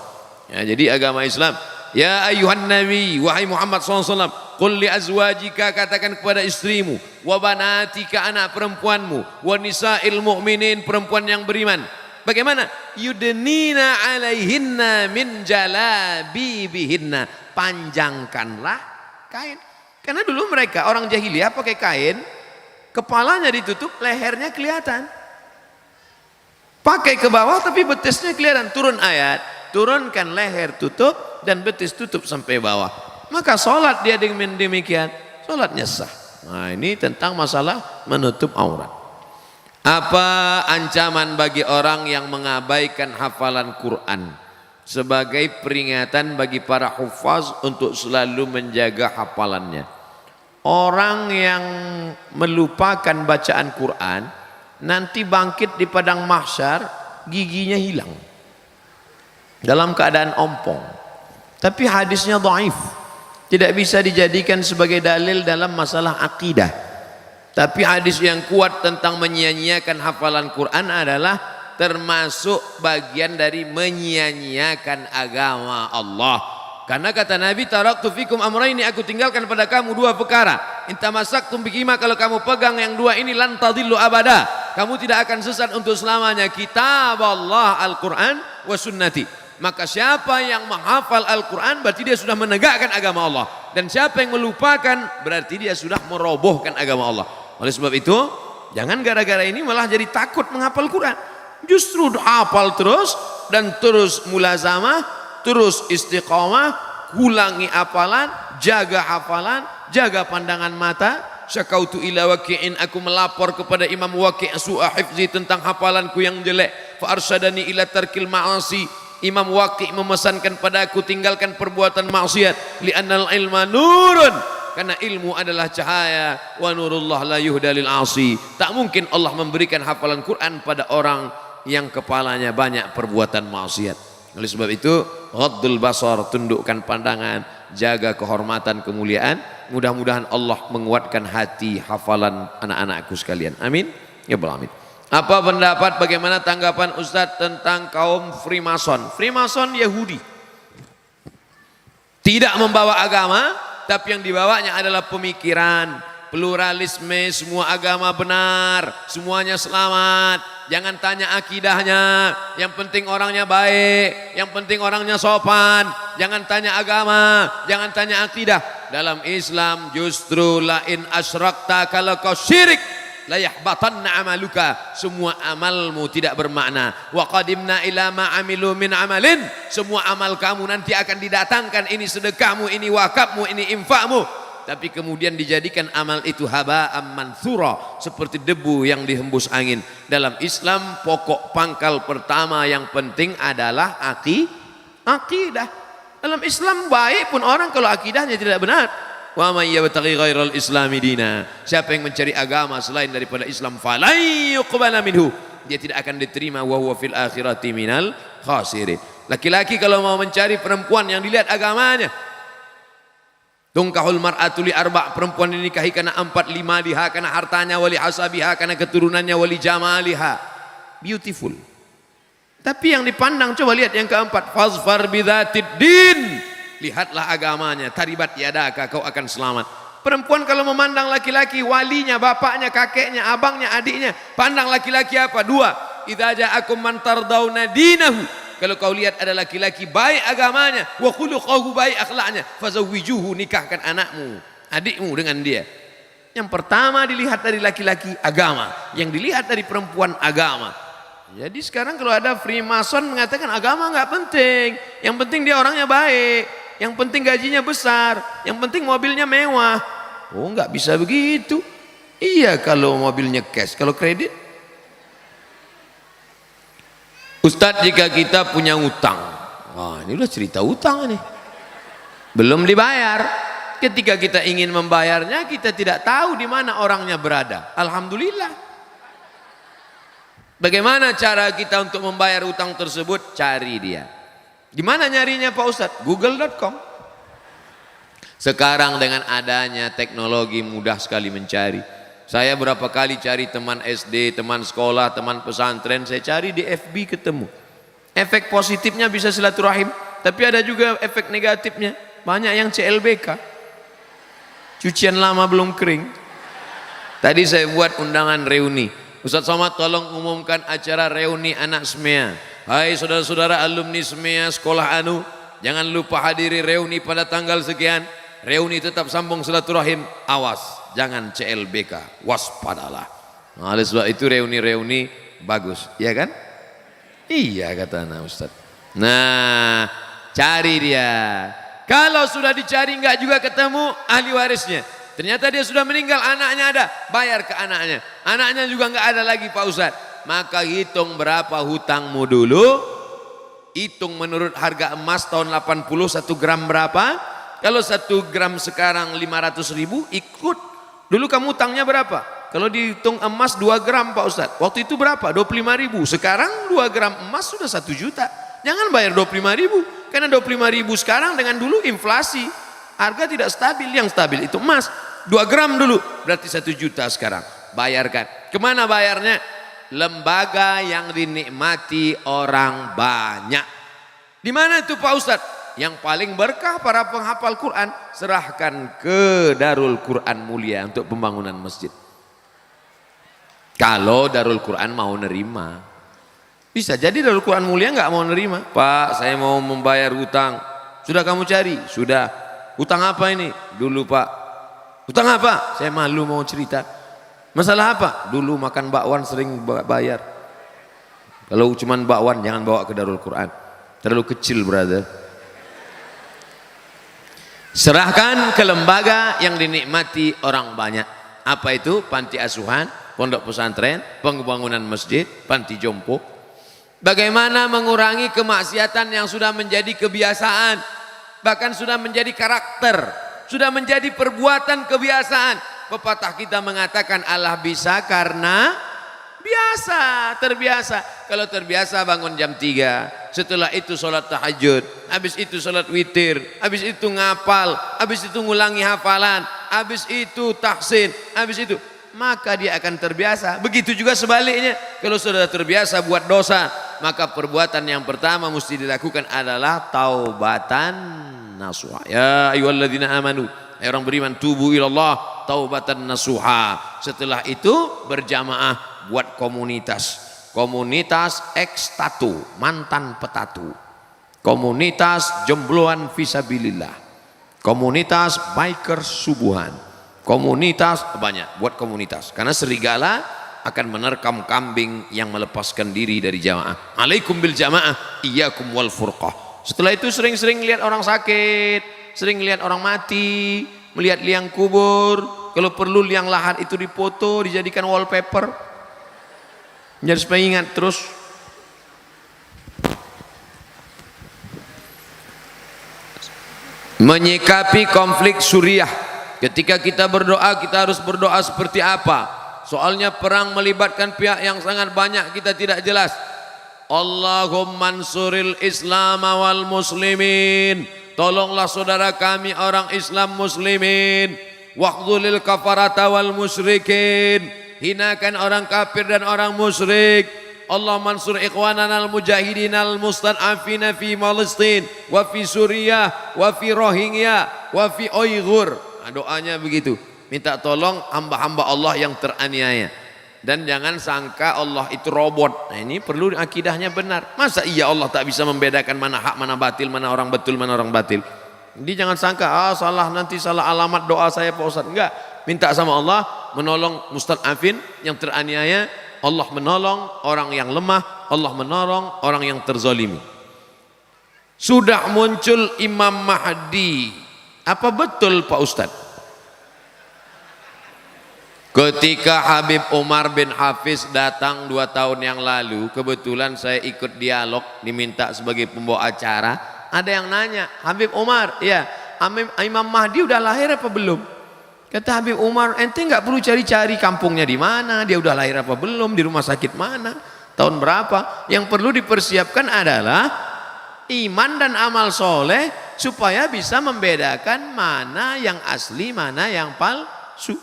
Ya, jadi agama Islam. Ya ayuhan nabi, wahai Muhammad SAW, qul li azwajika, katakan kepada istrimu, wa banatika, anak perempuanmu, wa nisa'il mu'minin, perempuan yang beriman. Bagaimana? Yudnina alaihinna min jalabibihinna, panjangkanlah kain. Karena dulu mereka orang jahiliyah pakai kain, kepalanya ditutup, lehernya kelihatan. Pakai ke bawah tapi betisnya kelihatan. Turun ayat, turunkan leher tutup dan betis tutup sampai bawah. Maka sholat dia dengan demikian, sholatnya sah. Nah, ini tentang masalah menutup aurat. Apa ancaman bagi orang yang mengabaikan hafalan Quran sebagai peringatan bagi para hufaz untuk selalu menjaga hafalannya? Orang yang melupakan bacaan Quran nanti bangkit di padang mahsyar giginya hilang dalam keadaan ompong. Tapi hadisnya dhaif, tidak bisa dijadikan sebagai dalil dalam masalah akidah. Tapi hadis yang kuat tentang menyia-nyiakan hafalan Quran adalah termasuk bagian dari menyia-nyiakan agama Allah. Karena kata Nabi, taraktu fikum amraini, aku tinggalkan pada kamu dua perkara. In tamassaktum bihima, kalau kamu pegang yang dua ini, lan tadillu abada, kamu tidak akan sesat untuk selamanya. Kitab Allah, Al-Quran wa sunnati. Maka siapa yang menghafal Al-Quran berarti dia sudah menegakkan agama Allah. Dan siapa yang melupakan berarti dia sudah merobohkan agama Allah. Oleh sebab itu, jangan gara-gara ini malah jadi takut menghafal Quran. Justru hafal terus dan terus mulazamah, terus istiqamah, ulangi hafalan, jaga hafalan, jaga pandangan mata. Syakautu ila waqi'in, aku melapor kepada Imam Waqi' su'a hifzi, tentang hafalanku yang jelek. Fa arsyadani ila tarkil ma'asi, Imam Waqi' memesankan padaku tinggalkan perbuatan maksiat. Li'annal ilma nurun, karena ilmu adalah cahaya. Wa nurullah la yuhda lil asi, tak mungkin Allah memberikan hafalan Quran pada orang yang kepalanya banyak perbuatan maksiat. Oleh sebab itu, ghaddul basar, tundukkan pandangan, jaga kehormatan, kemuliaan. Mudah-mudahan Allah menguatkan hati hafalan anak-anakku sekalian. Amin ya rabbal alamin. Apa pendapat, bagaimana tanggapan Ustadz tentang kaum Freemason? Freemason Yahudi, tidak membawa agama, tapi yang dibawanya adalah pemikiran, pluralisme, semua agama benar, semuanya selamat. Jangan tanya akidahnya, yang penting orangnya baik, yang penting orangnya sopan. Jangan tanya agama, jangan tanya akidah. Dalam Islam justru lain asyrakta, kalau kau syirik la yahbatanna amaluka, semua amalmu tidak bermakna. Wa qadimna ila ma amilu min amalin, semua amal kamu nanti akan didatangkan, ini sedekahmu, ini wakafmu, ini infakmu, tapi kemudian dijadikan amal itu haba'am mansura, seperti debu yang dihembus angin. Dalam Islam pokok pangkal pertama yang penting adalah akidah. Dalam Islam baik pun orang kalau akidahnya tidak benar. Wa may yabtaghi ghairal islami dina, siapa yang mencari agama selain daripada Islam, falai yuqbala minhu, dia tidak akan diterima, wa huwa fil akhirati minal khasirin. Laki-laki kalau mau mencari perempuan yang dilihat agamanya, tungkahul mar'atu li arba', perempuan dinikahi karena 4, 5 liha, karena hartanya, wali hasabiha, karena keturunannya, wali jamaliha, beautiful. Tapi yang dipandang, coba lihat yang keempat, fazfar bidzatid din, lihatlah agamanya, taribat yadaka, kau akan selamat. Perempuan kalau memandang laki-laki, walinya, bapaknya, kakeknya, abangnya, adiknya, pandang laki-laki apa? 2, idza ja'akum man tardawna dinahu, kalau kau lihat ada laki-laki baik agamanya, wa khuluquhu baik akhlaknya, fazawwijuhu, nikahkan anakmu, adikmu dengan dia. Yang pertama dilihat dari laki-laki agama, yang dilihat dari perempuan agama. Jadi sekarang kalau ada Freemason mengatakan agama nggak penting, yang penting dia orangnya baik, yang penting gajinya besar, yang penting mobilnya mewah. Oh, nggak bisa begitu. Iya kalau mobilnya cash, kalau kredit. Ustadz, jika kita punya utang, wah ini udah cerita utang nih, belum dibayar. Ketika kita ingin membayarnya, kita tidak tahu di mana orangnya berada. Alhamdulillah. Bagaimana cara kita untuk membayar utang tersebut? Cari dia. Gimana nyarinya Pak Ustadz? Google.com. Sekarang dengan adanya teknologi mudah sekali mencari. Saya berapa kali cari teman SD, teman sekolah, teman pesantren, saya cari di FB ketemu. Efek positifnya bisa silaturahim, tapi ada juga efek negatifnya. Banyak yang CLBK, cucian lama belum kering. Tadi saya buat undangan reuni. Ustadz Somad tolong umumkan acara reuni anak SMEA. Hai saudara-saudara alumni SMEA sekolah anu, jangan lupa hadiri reuni pada tanggal sekian. Reuni tetap sambung silaturahim, awas jangan CLBK, waspadalah. Nah, oleh sebab itu reuni-reuni bagus, ya kan? Iya kata anak Ustadz. Nah, cari dia. Kalau sudah dicari nggak juga ketemu ahli warisnya, ternyata dia sudah meninggal, anaknya ada, bayar ke anaknya. Anaknya juga nggak ada lagi Pak Ustadz. Maka hitung berapa hutangmu dulu. Hitung menurut harga emas tahun 80 1 gram berapa. Kalau 1 gram sekarang 500.000, ikut. Dulu kamu hutangnya berapa? Kalau dihitung emas 2 gram Pak Ustadz. Waktu itu berapa? 25.000. Sekarang 2 gram emas sudah 1 juta. Jangan bayar 25.000. Karena 25.000 sekarang dengan dulu inflasi. Harga tidak stabil, yang stabil itu emas. 2 gram dulu, berarti 1 juta sekarang. Bayarkan. Kemana bayarnya? Lembaga yang dinikmati orang banyak. Di mana itu Pak Ustadz? Yang paling berkah para penghafal Quran, serahkan ke Darul Quran Mulia untuk pembangunan masjid. Kalau Darul Quran mau nerima. Bisa jadi Darul Quran Mulia nggak mau nerima. Pak, saya mau membayar hutang. Sudah kamu cari? Sudah. Hutang apa ini? Dulu Pak. Hutang apa? Saya malu mau cerita. Masalah apa? Dulu makan bakwan sering bayar. Kalau cuman bakwan jangan bawa ke Darul Quran. Terlalu kecil brother. Serahkan ke lembaga yang dinikmati orang banyak. Apa itu? Panti asuhan, pondok pesantren, pembangunan masjid, panti jompo. Bagaimana mengurangi kemaksiatan yang sudah menjadi kebiasaan, bahkan sudah menjadi karakter, sudah menjadi perbuatan kebiasaan. Pepatah kita mengatakan Allah bisa karena biasa, terbiasa. Kalau terbiasa bangun jam 3, setelah itu sholat tahajud, habis itu sholat witir, habis itu ngapal, habis itu ngulangi hafalan, habis itu tahsin, habis itu, maka dia akan terbiasa. Begitu juga sebaliknya, kalau sudah terbiasa buat dosa, maka perbuatan yang pertama mesti dilakukan adalah taubatan nasuha. Ya ayyuhalladzina amanu, orang beriman, tubu ilallah taubatan nasuha. Setelah itu berjamaah buat komunitas. Komunitas ex tatu, mantan petatu. Komunitas jombloan fisabilillah. Komunitas biker subuhan. Komunitas banyak, buat komunitas. Karena serigala akan menerkam kambing yang melepaskan diri dari jamaah. Alaikum bil jamaah, iyyakum wal furqah. Setelah itu sering-sering lihat orang sakit, sering lihat orang mati, melihat liang kubur. Kalau perlu liang lahat itu dipoto, dijadikan wallpaper. Jadi supaya ingat terus. Menyikapi konflik Suriah. Ketika kita berdoa, kita harus berdoa seperti apa? Soalnya perang melibatkan pihak yang sangat banyak, kita tidak jelas. Allahumma ansuril Islam wal muslimin. Tolonglah saudara kami orang Islam muslimin. Waqdulil kafarata wal musyrikin. Hinakan orang kafir dan orang musyrik. Allah mansur ikhwanana al-mujahidin al-mustad'afina fi Palestin wa fi Suriah wa fi Rohingya wa fi Uyghur. Doanya begitu. Minta tolong hamba-hamba Allah yang teraniaya. Dan jangan sangka Allah itu robot. Nah, ini perlu akidahnya benar. Masa iya Allah tak bisa membedakan mana hak, mana batil, mana orang betul, mana orang batil. Jadi jangan sangka salah, nanti salah alamat doa saya Pak Ustaz. Enggak. Minta sama Allah menolong mustad'afin yang teraniaya. Allah menolong orang yang lemah. Allah menolong orang yang terzalimi. Sudah muncul Imam Mahdi. Apa betul Pak Ustaz? Ketika Habib Umar bin Hafiz datang 2 tahun yang lalu, kebetulan saya ikut dialog, diminta sebagai pembawa acara. Ada yang nanya, Habib Umar, ya Imam Mahdi udah lahir apa belum? Kata Habib Umar, ente nggak perlu cari-cari kampungnya di mana, dia udah lahir apa belum, di rumah sakit mana, tahun berapa. Yang perlu dipersiapkan adalah iman dan amal soleh supaya bisa membedakan mana yang asli, mana yang palsu.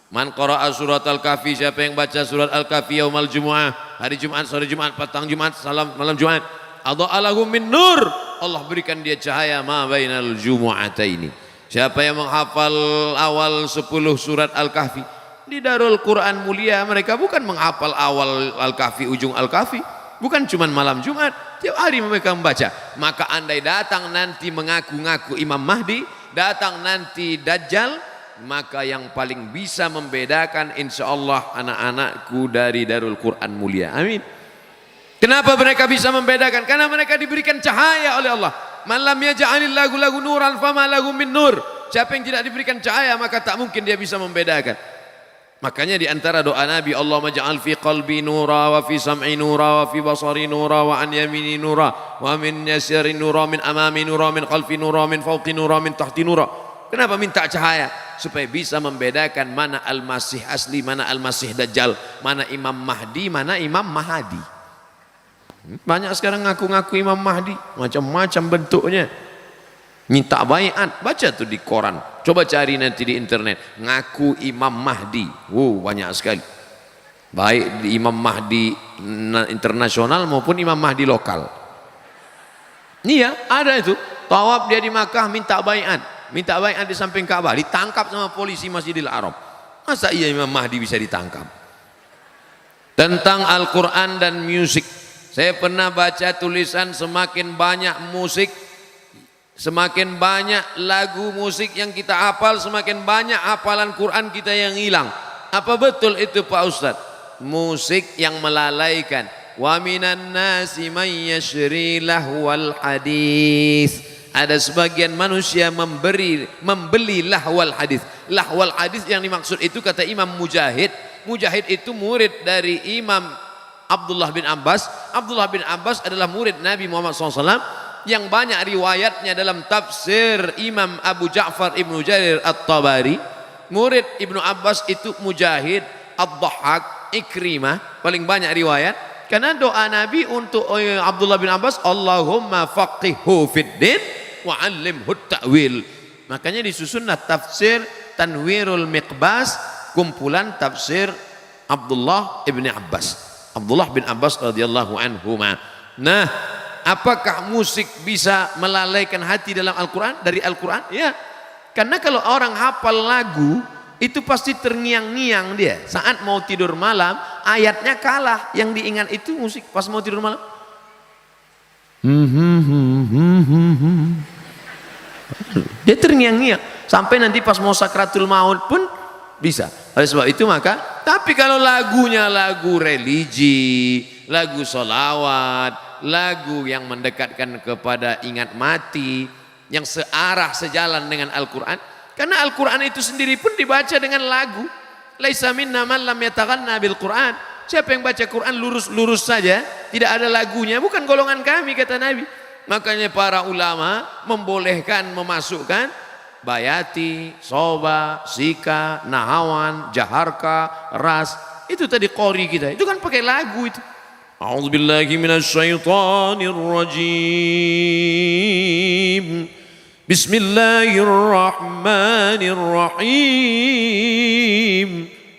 Man qara'a surat Al-Kahfi, siapa yang baca surat Al-Kahfi yaumal Jumu'ah, hari Jumat, sore Jumat, petang Jumat, malam Jumat, adha'alahu min nur, Allah berikan dia cahaya ma bainal jumu'ataini. Siapa yang menghafal awal 10 surat Al-Kahfi di Darul Quran mulia, mereka bukan menghafal awal Al-Kahfi, ujung Al-Kahfi, bukan cuma malam Jumat, tiap hari mereka membaca. Maka andai datang nanti mengaku-ngaku Imam Mahdi, datang nanti Dajjal, maka yang paling bisa membedakan insya Allah anak-anakku dari Darul Quran mulia. Amin. Kenapa mereka bisa membedakan? Karena mereka diberikan cahaya oleh Allah. Man lam yaj'alillahu lahu nuran fama lahu min nur. Siapa yang tidak diberikan cahaya maka tak mungkin dia bisa membedakan. Makanya di antara doa Nabi, Allahumma ja'al fi qalbi nura wa fi sam'i nura wa fi basari nura wa an yamini nura wa min yasari nura min amami nura min khalfi nura min fawqi nura min tahti nura. Kenapa minta cahaya? Supaya bisa membedakan mana Al-Masih asli, mana Al-Masih Dajjal, mana Imam Mahdi, mana Imam Mahadi. Banyak sekarang ngaku-ngaku Imam Mahdi, macam-macam bentuknya. Minta baiat, baca tuh di koran. Coba cari nanti di internet, ngaku Imam Mahdi. Banyak sekali. Baik di Imam Mahdi internasional maupun Imam Mahdi lokal. Iya, ada itu. Tawaf dia di Makkah minta baiat. Minta baiat di samping Ka'bah, ditangkap sama polisi Masjidil Haram. Masa iya Imam Mahdi bisa ditangkap? Tentang Al-Quran dan musik, saya pernah baca tulisan semakin banyak musik, semakin banyak lagu musik yang kita hafal, semakin banyak hafalan Quran kita yang hilang. Apa betul itu Pak Ustadz? Musik yang melalaikan. Wa minan nasi may yashri lahwal hadis. Ada sebagian manusia membeli lahwal hadis. Lahwal hadis yang dimaksud itu kata Imam Mujahid. Mujahid itu murid dari Imam Abdullah bin Abbas. Abdullah bin Abbas adalah murid Nabi Muhammad SAW yang banyak riwayatnya dalam tafsir Imam Abu Ja'far Ibnu Jarir At-Tabari. Murid Ibnu Abbas itu Mujahid, Ad-Dhahhak, Ikrimah, paling banyak riwayat. Karena doa Nabi untuk Abdullah bin Abbas, Allahumma faqihhu fiddin wa'allimhu ta'wil. Makanya disusunlah tafsir Tanwirul Miqbas, kumpulan tafsir Abdullah ibn Abbas. Abdullah bin Abbas radhiyallahu anhuma. Nah, apakah musik bisa melalaikan hati dalam Al-Quran? Dari Al-Quran? Ya. Karena kalau orang hafal lagu, itu pasti terngiang-ngiang dia. Saat mau tidur malam, ayatnya kalah. Yang diingat itu musik pas mau tidur malam. Dia terngiang-ngiang. Sampai nanti pas mau sakratul maut pun bisa. Oleh sebab itu maka, tapi kalau lagunya lagu religi, lagu solawat, lagu yang mendekatkan kepada ingat mati, yang searah sejalan dengan Al-Quran, karena Al-Quran itu sendiri pun dibaca dengan lagu. Laisa minna man lam yataghanna bil Quran. Siapa yang baca Quran lurus-lurus saja, tidak ada lagunya, bukan golongan kami, kata Nabi. Makanya para ulama membolehkan memasukkan bayati, soba, sika, nahawan, jaharka, ras. Itu tadi qori kita. Itu kan pakai lagu itu. A'udzubillahi minasyaitonir rajim. Bismillahirrahmanirrahim.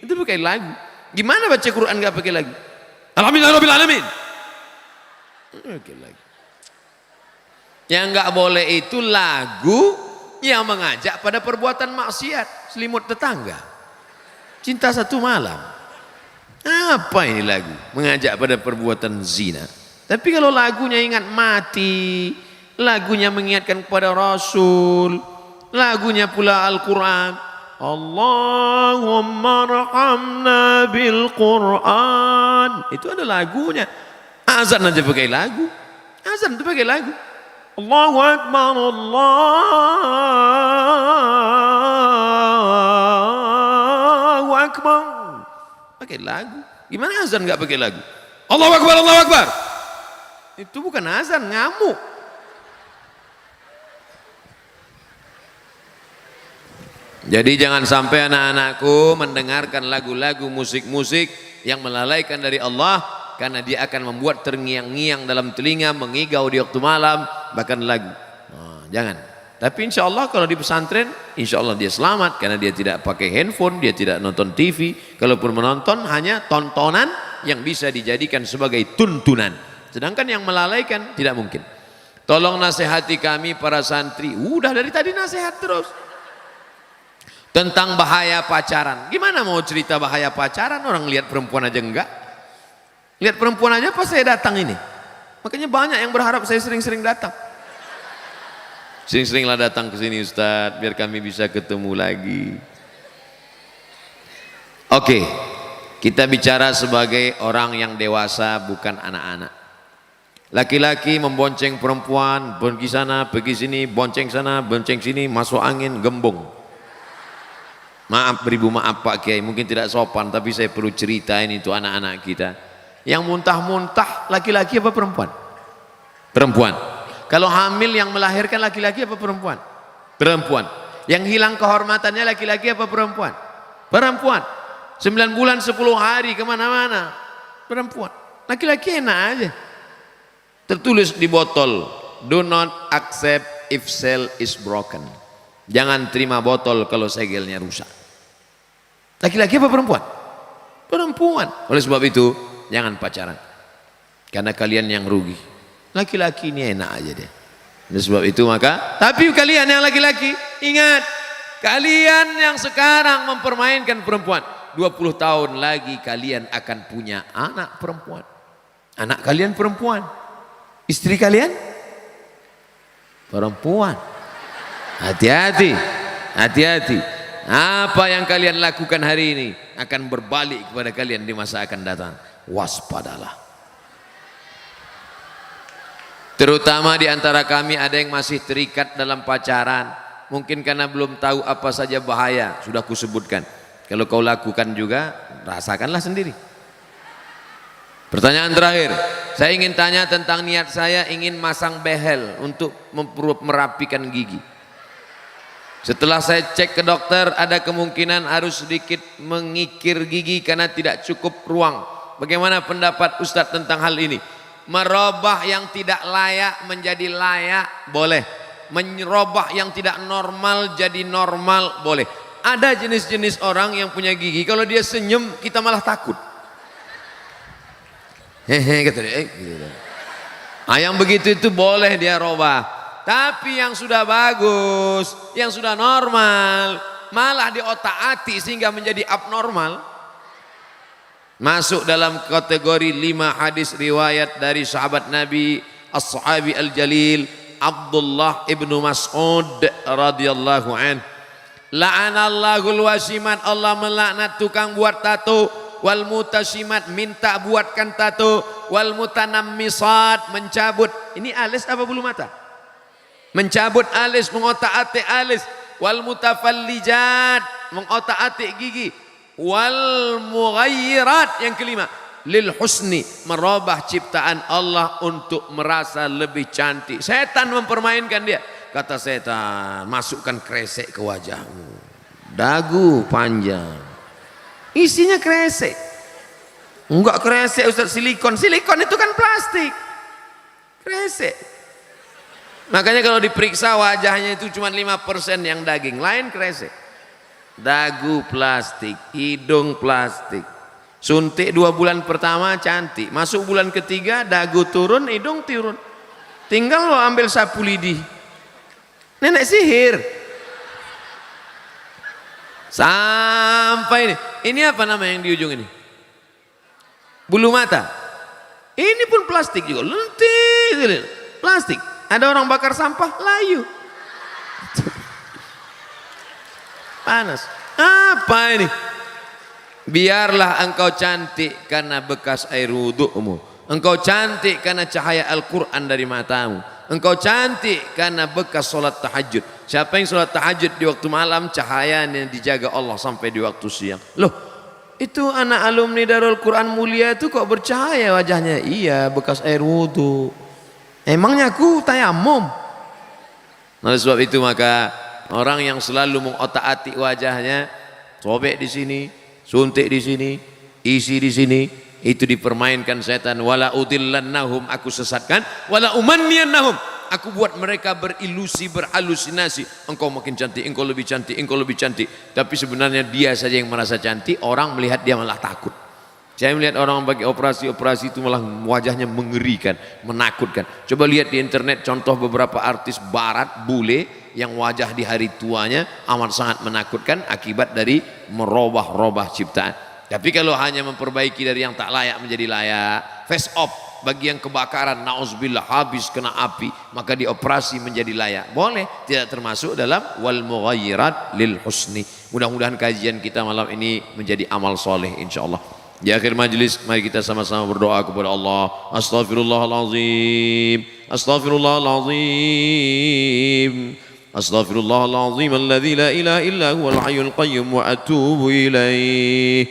Itu pakai lagu. Gimana baca Quran enggak pakai lagu? Alhamdulillahirabbil alamin. Pakai lagu. Yang enggak boleh itu lagu yang mengajak pada perbuatan maksiat, selimut tetangga, cinta satu malam. Apa ini lagu? Mengajak pada perbuatan zina. Tapi kalau lagunya ingat mati, lagunya mengingatkan kepada Rasul, lagunya pula Al-Quran, Allahumma rahamna bil Quran, itu ada lagunya. Azan aja pakai lagu, azan itu pakai lagu. Allahu Akbar, Allahu Akbar, pakai lagu. Gimana azan nggak pakai lagu? Allahu Akbar, Allahu Akbar. Itu bukan azan, ngamuk. Jadi jangan sampai anak-anakku mendengarkan lagu-lagu musik-musik yang melalaikan dari Allah, karena dia akan membuat terngiang-ngiang dalam telinga, mengigau di waktu malam, bahkan lagu. Jangan. Tapi insya Allah kalau di pesantren, insya Allah dia selamat, karena dia tidak pakai handphone, dia tidak nonton TV. Kalaupun menonton, hanya tontonan yang bisa dijadikan sebagai tuntunan. Sedangkan yang melalaikan tidak mungkin. Tolong nasihati kami para santri. Udah dari tadi nasihat terus. Tentang bahaya pacaran. Gimana mau cerita bahaya pacaran? Orang lihat perempuan aja enggak. Lihat perempuan aja pas saya datang ini. Makanya banyak yang berharap saya sering-sering datang. Sering-seringlah datang ke sini Ustadz, biar kami bisa ketemu lagi. Oke, kita bicara sebagai orang yang dewasa, bukan anak-anak. Laki-laki membonceng perempuan, pergi sana, pergi sini, bonceng sana, bonceng sini, masuk angin, gembung. Maaf beribu, maaf Pak Kiai, mungkin tidak sopan, tapi saya perlu ceritain itu anak-anak kita. Yang muntah-muntah laki-laki apa perempuan? Perempuan. Kalau hamil yang melahirkan laki-laki apa perempuan? Perempuan. Yang hilang kehormatannya laki-laki apa perempuan? Perempuan. 9 bulan 10 hari kemana-mana, perempuan. Laki-laki enak aja. Tertulis di botol, do not accept if seal is broken. Jangan terima botol kalau segelnya rusak. Laki-laki apa perempuan? Perempuan. Oleh sebab itu jangan pacaran, karena kalian yang rugi. Laki-laki ini enak aja deh. Oleh sebab itu maka, tapi kalian yang laki-laki ingat, kalian yang sekarang mempermainkan perempuan, 20 tahun lagi kalian akan punya anak perempuan. Anak kalian perempuan, istri kalian perempuan. Hati-hati, hati-hati. Apa yang kalian lakukan hari ini akan berbalik kepada kalian di masa akan datang. Waspadalah. Terutama di antara kami ada yang masih terikat dalam pacaran. Mungkin karena belum tahu apa saja bahaya, sudah kusebutkan. Kalau kau lakukan juga, rasakanlah sendiri. Pertanyaan terakhir, saya ingin tanya tentang niat saya ingin masang behel untuk merapikan gigi. Setelah saya cek ke dokter, ada kemungkinan harus sedikit mengikir gigi karena tidak cukup ruang. Bagaimana pendapat Ustadz tentang hal ini? Merubah yang tidak layak menjadi layak, boleh. Merubah yang tidak normal jadi normal, boleh. Ada jenis-jenis orang yang punya gigi, kalau dia senyum kita malah takut. Hehe, kata dia. Gitu. Yang begitu itu boleh dia robah. Tapi yang sudah bagus, yang sudah normal, malah di otak-atik sehingga menjadi abnormal. Masuk dalam kategori 5 hadis riwayat dari sahabat Nabi as-sahabi al-jalil Abdullah ibnu Mas'ud radhiyallahu an. La'anallahul wasimat, Allah melaknat tukang buat tato, wal mutasimat, minta buatkan tato, wal mutanammisat, mencabut, ini alis apa bulu mata? Mencabut alis, mengotak-atik alis, wal mutafallijat, mengotak-atik gigi, wal mughayyirat, yang kelima, lil husni, merubah ciptaan Allah untuk merasa lebih cantik. Setan mempermainkan dia. Kata setan, masukkan kresek ke wajahmu, dagu panjang, isinya kresek. Enggak kresek Ustaz, silikon. Silikon itu kan plastik, kresek. Makanya kalau diperiksa wajahnya itu cuma 5% yang daging, lain kresek. Dagu plastik, hidung plastik. Suntik 2 bulan pertama cantik, masuk bulan ketiga dagu turun, hidung turun. Tinggal lo ambil sapu lidi. Nenek sihir. Sampai ini apa nama yang di ujung ini? Bulu mata. Ini pun plastik juga, lentik, plastik. Ada orang bakar sampah, layu. Panas. Apa ini? Biarlah engkau cantik karena bekas air wudhumu. Engkau cantik karena cahaya Al-Quran dari matamu. Engkau cantik karena bekas solat tahajud. Siapa yang solat tahajud di waktu malam, cahayanya dijaga Allah sampai di waktu siang. Loh, itu anak alumni Darul Quran Mulia itu kok bercahaya wajahnya? Iya, bekas air wudhu. Emangnya aku tayamum? Oleh sebab itu maka orang yang selalu mengotak-atik wajahnya, sobek di sini, suntik di sini, isi di sini, itu dipermainkan setan. Wala udillannahum, aku sesatkan, wala umanniyannahum, aku buat mereka berilusi, berhalusinasi. Engkau makin cantik, engkau lebih cantik, engkau lebih cantik. Tapi sebenarnya dia saja yang merasa cantik, orang melihat dia malah takut. Saya melihat orang bagi operasi itu malah wajahnya mengerikan, menakutkan. Coba lihat di internet contoh beberapa artis barat, bule, yang wajah di hari tuanya amat sangat menakutkan akibat dari merubah-rubah ciptaan. Tapi kalau hanya memperbaiki dari yang tak layak menjadi layak, face off bagi yang kebakaran, nauzubillah, habis kena api, maka dioperasi menjadi layak. Boleh, tidak termasuk dalam wal mughayyirat lil husni. Mudah-mudahan kajian kita malam ini menjadi amal soleh insyaallah. Di akhir majlis mari kita sama-sama berdoa kepada Allah. Astaghfirullahalazim. Astaghfirullahalazim. Astaghfirullahalazim alladzi la ilaha illa huwal hayyul qayyum wa atubu ilaih.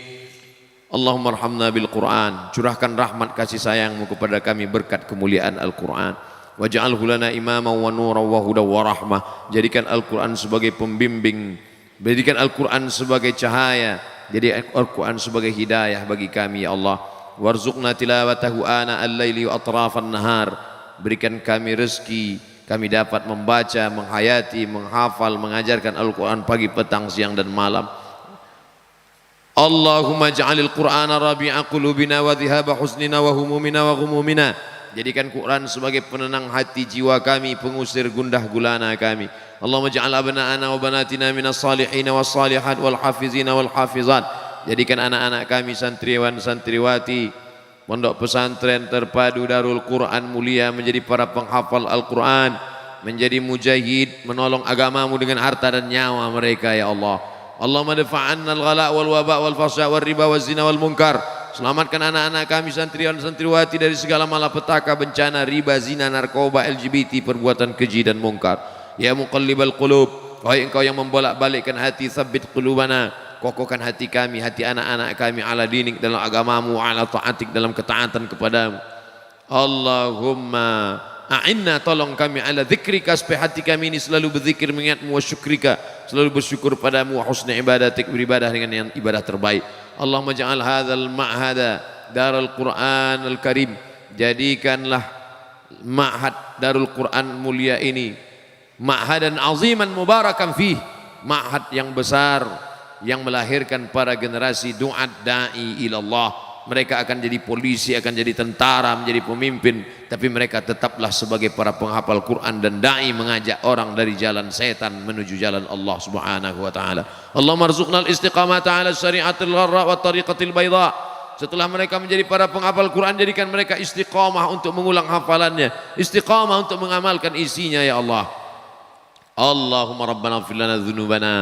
Allahumma arhamna bil Qur'an, curahkan rahmat kasih sayangmu kepada kami berkat kemuliaan Al-Quran. Waj'alhu lana imaman wa nuran wa huda wa rahmah, jadikan Al-Quran sebagai pembimbing, jadikan Al-Quran sebagai cahaya, jadi Al-Quran sebagai hidayah bagi kami ya Allah. Warzuqna tilawatahu ana al-laili wa atrafan nahar, berikan kami rezeki kami dapat membaca, menghayati, menghafal, mengajarkan Al-Quran pagi, petang, siang dan malam. Allahumma ja'alil Qur'ana rabi'a qulubina wa dhihaba husnina wa humumina wa ghumumina, jadikan Quran sebagai penenang hati jiwa kami, pengusir gundah gulana kami. Allahumma ja'al abna'ana wa banatina minas salihin was salihat wal hafizina wal hafizat, jadikan anak-anak kami santriwan santriwati pondok pesantren terpadu Darul Quran Mulia menjadi para penghafal Al-Quran, menjadi mujahid, menolong agamamu dengan harta dan nyawa mereka ya Allah. Allahumma dafa'anna al-ghala wal waba wal fasya wal riba wal zina wal munkar, selamatkan anak-anak kami santriwan santriwati dari segala malapetaka, bencana, riba, zina, narkoba, LGBT, perbuatan keji dan mungkar. Ya muqallibal qulub, wahai engkau yang membolak-balikkan hati, tsabbit qulubana, kokohkan hati kami, hati anak-anak kami ala dinik, dalam agamamu, ala ta'atik, dalam ketaatan kepadamu. Allahumma a'inna, tolong kami ala dzikrika, supaya hati kami ini selalu berzikir mengingatmu, wa syukrika, selalu bersyukur padamu, wa husni ibadatik, beribadah dengan yang ibadah terbaik. Allahumma ja'al hadzal ma'hada Darul Quran Al-Karim, jadikanlah ma'had Darul Quran Mulia ini ma'hadan aziman mubarakan fih, ma'had yang besar yang melahirkan para generasi du'at da'i ilallah, mereka akan jadi polisi, akan jadi tentara, menjadi pemimpin, tapi mereka tetaplah sebagai para penghafal Quran dan dai, mengajak orang dari jalan setan menuju jalan Allah Subhanahu wa taala. Allahumma rzuqnal istiqamata ala syariatil gharra wa tariqatil bayda. Setelah mereka menjadi para penghafal Quran, jadikan mereka istiqamah untuk mengulang hafalannya, istiqamah untuk mengamalkan isinya ya Allah. Allahumma rabbana ighfir lana dzunubana.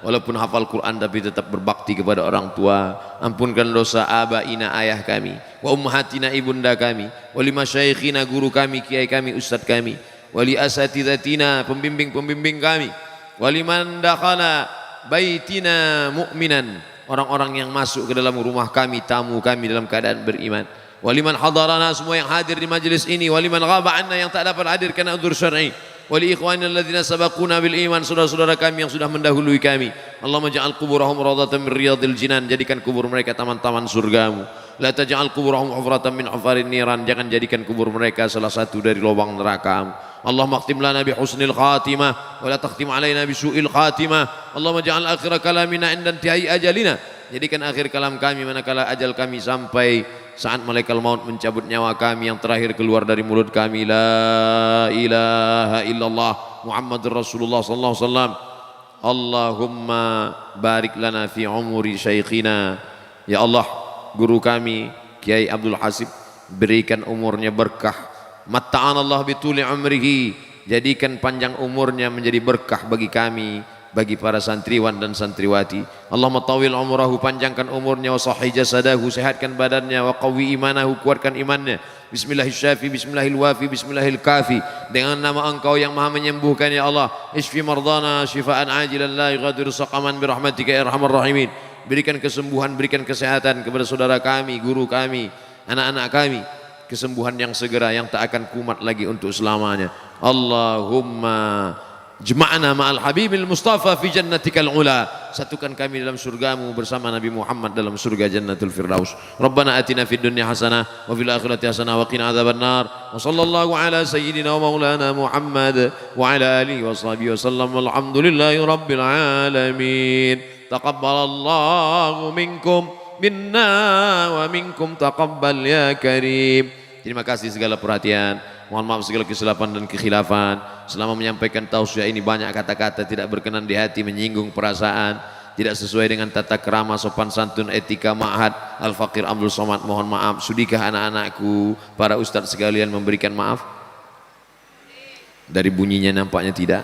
Walaupun hafal Quran tapi tetap berbakti kepada orang tua. Ampunkan dosa abaina, ayah kami, wa ummahatina, ibunda kami, wa li masyaikhina, guru kami, kiai kami, ustaz kami, wa li asatidatina, pembimbing-pembimbing kami, wa liman dakhala baitina mu'minan, orang-orang yang masuk ke dalam rumah kami, tamu kami dalam keadaan beriman, wa liman hadarana, semua yang hadir di majlis ini, wa liman ghaba anna, yang tak dapat hadir karena udzur syar'i, wali ikhwanina alladzina sabaquna bil iman, saudara-saudara kami yang sudah mendahului kami. Allahumma ja'al quburahum rawdatan min riyadil jinan, jadikan kubur mereka taman-taman surgamu. La taj'al quburahum hufratan min hufarin niran, jangan jadikan kubur mereka salah satu dari lubang neraka-Mu. Allahumma khtim lana bi husnil khatimah wa la takhtim alaina bi su'il khatimah. Allahumma ja'al akhir kalamina inda intihai ajalina, jadikan akhir kalam kami manakala ajal kami sampai, saat malaikat maut mencabut nyawa kami, yang terakhir keluar dari mulut kami la ilaha illallah Muhammadur Rasulullah sallallahu alaihi wasallam. Allahumma barik lana fi umuri syaikhina, ya Allah, guru kami Kiai Abdul Hasib, berikan umurnya berkah. Matta'anallah bituli umrihi, jadikan panjang umurnya menjadi berkah bagi kami, bagi para santriwan dan santriwati. Allahumma tawil umrahu, panjangkan umurnya, wa sahih jasadahu, sehatkan badannya, wa qawi imanahu, kuatkan imannya. Bismillahirrahmanirrahim, bismillahirwafi, bismillahirkafi, dengan nama Engkau yang maha menyembuhkan ya Allah. Isfi mardana syifaan ajilan la yughadiru saqaman birahmatika ya arhamar rahimin. Berikan kesembuhan, berikan kesehatan kepada saudara kami, guru kami, anak-anak kami, kesembuhan yang segera, yang tak akan kumat lagi untuk selamanya. Allahumma Jma'na ma'al habibil mustafa fi jannatikal ula, satukan kami dalam surgamu bersama Nabi Muhammad dalam surga jannatul firdaus. Rabbana atina fid dunya hasanah wa fil akhirati hasanah wa qina adzabannar. Wa sallallahu ala sayyidina wa maulana Muhammad wa ala alihi wa sahbihi wa sallam. Alhamdulillahi rabbil alamin. Taqabbalallahu minkum minna wa minkum taqabbal ya karim. Terima kasih segala perhatian. Mohon maaf segala kesilapan dan kekhilafan. Selama menyampaikan tausiah ini banyak kata-kata tidak berkenan di hati, menyinggung perasaan, tidak sesuai dengan tata krama, sopan santun, etika ma'had Al-Faqir Abdul Somad. Mohon maaf. Sudikah anak-anakku, para ustadz sekalian memberikan maaf? Dari bunyinya nampaknya tidak.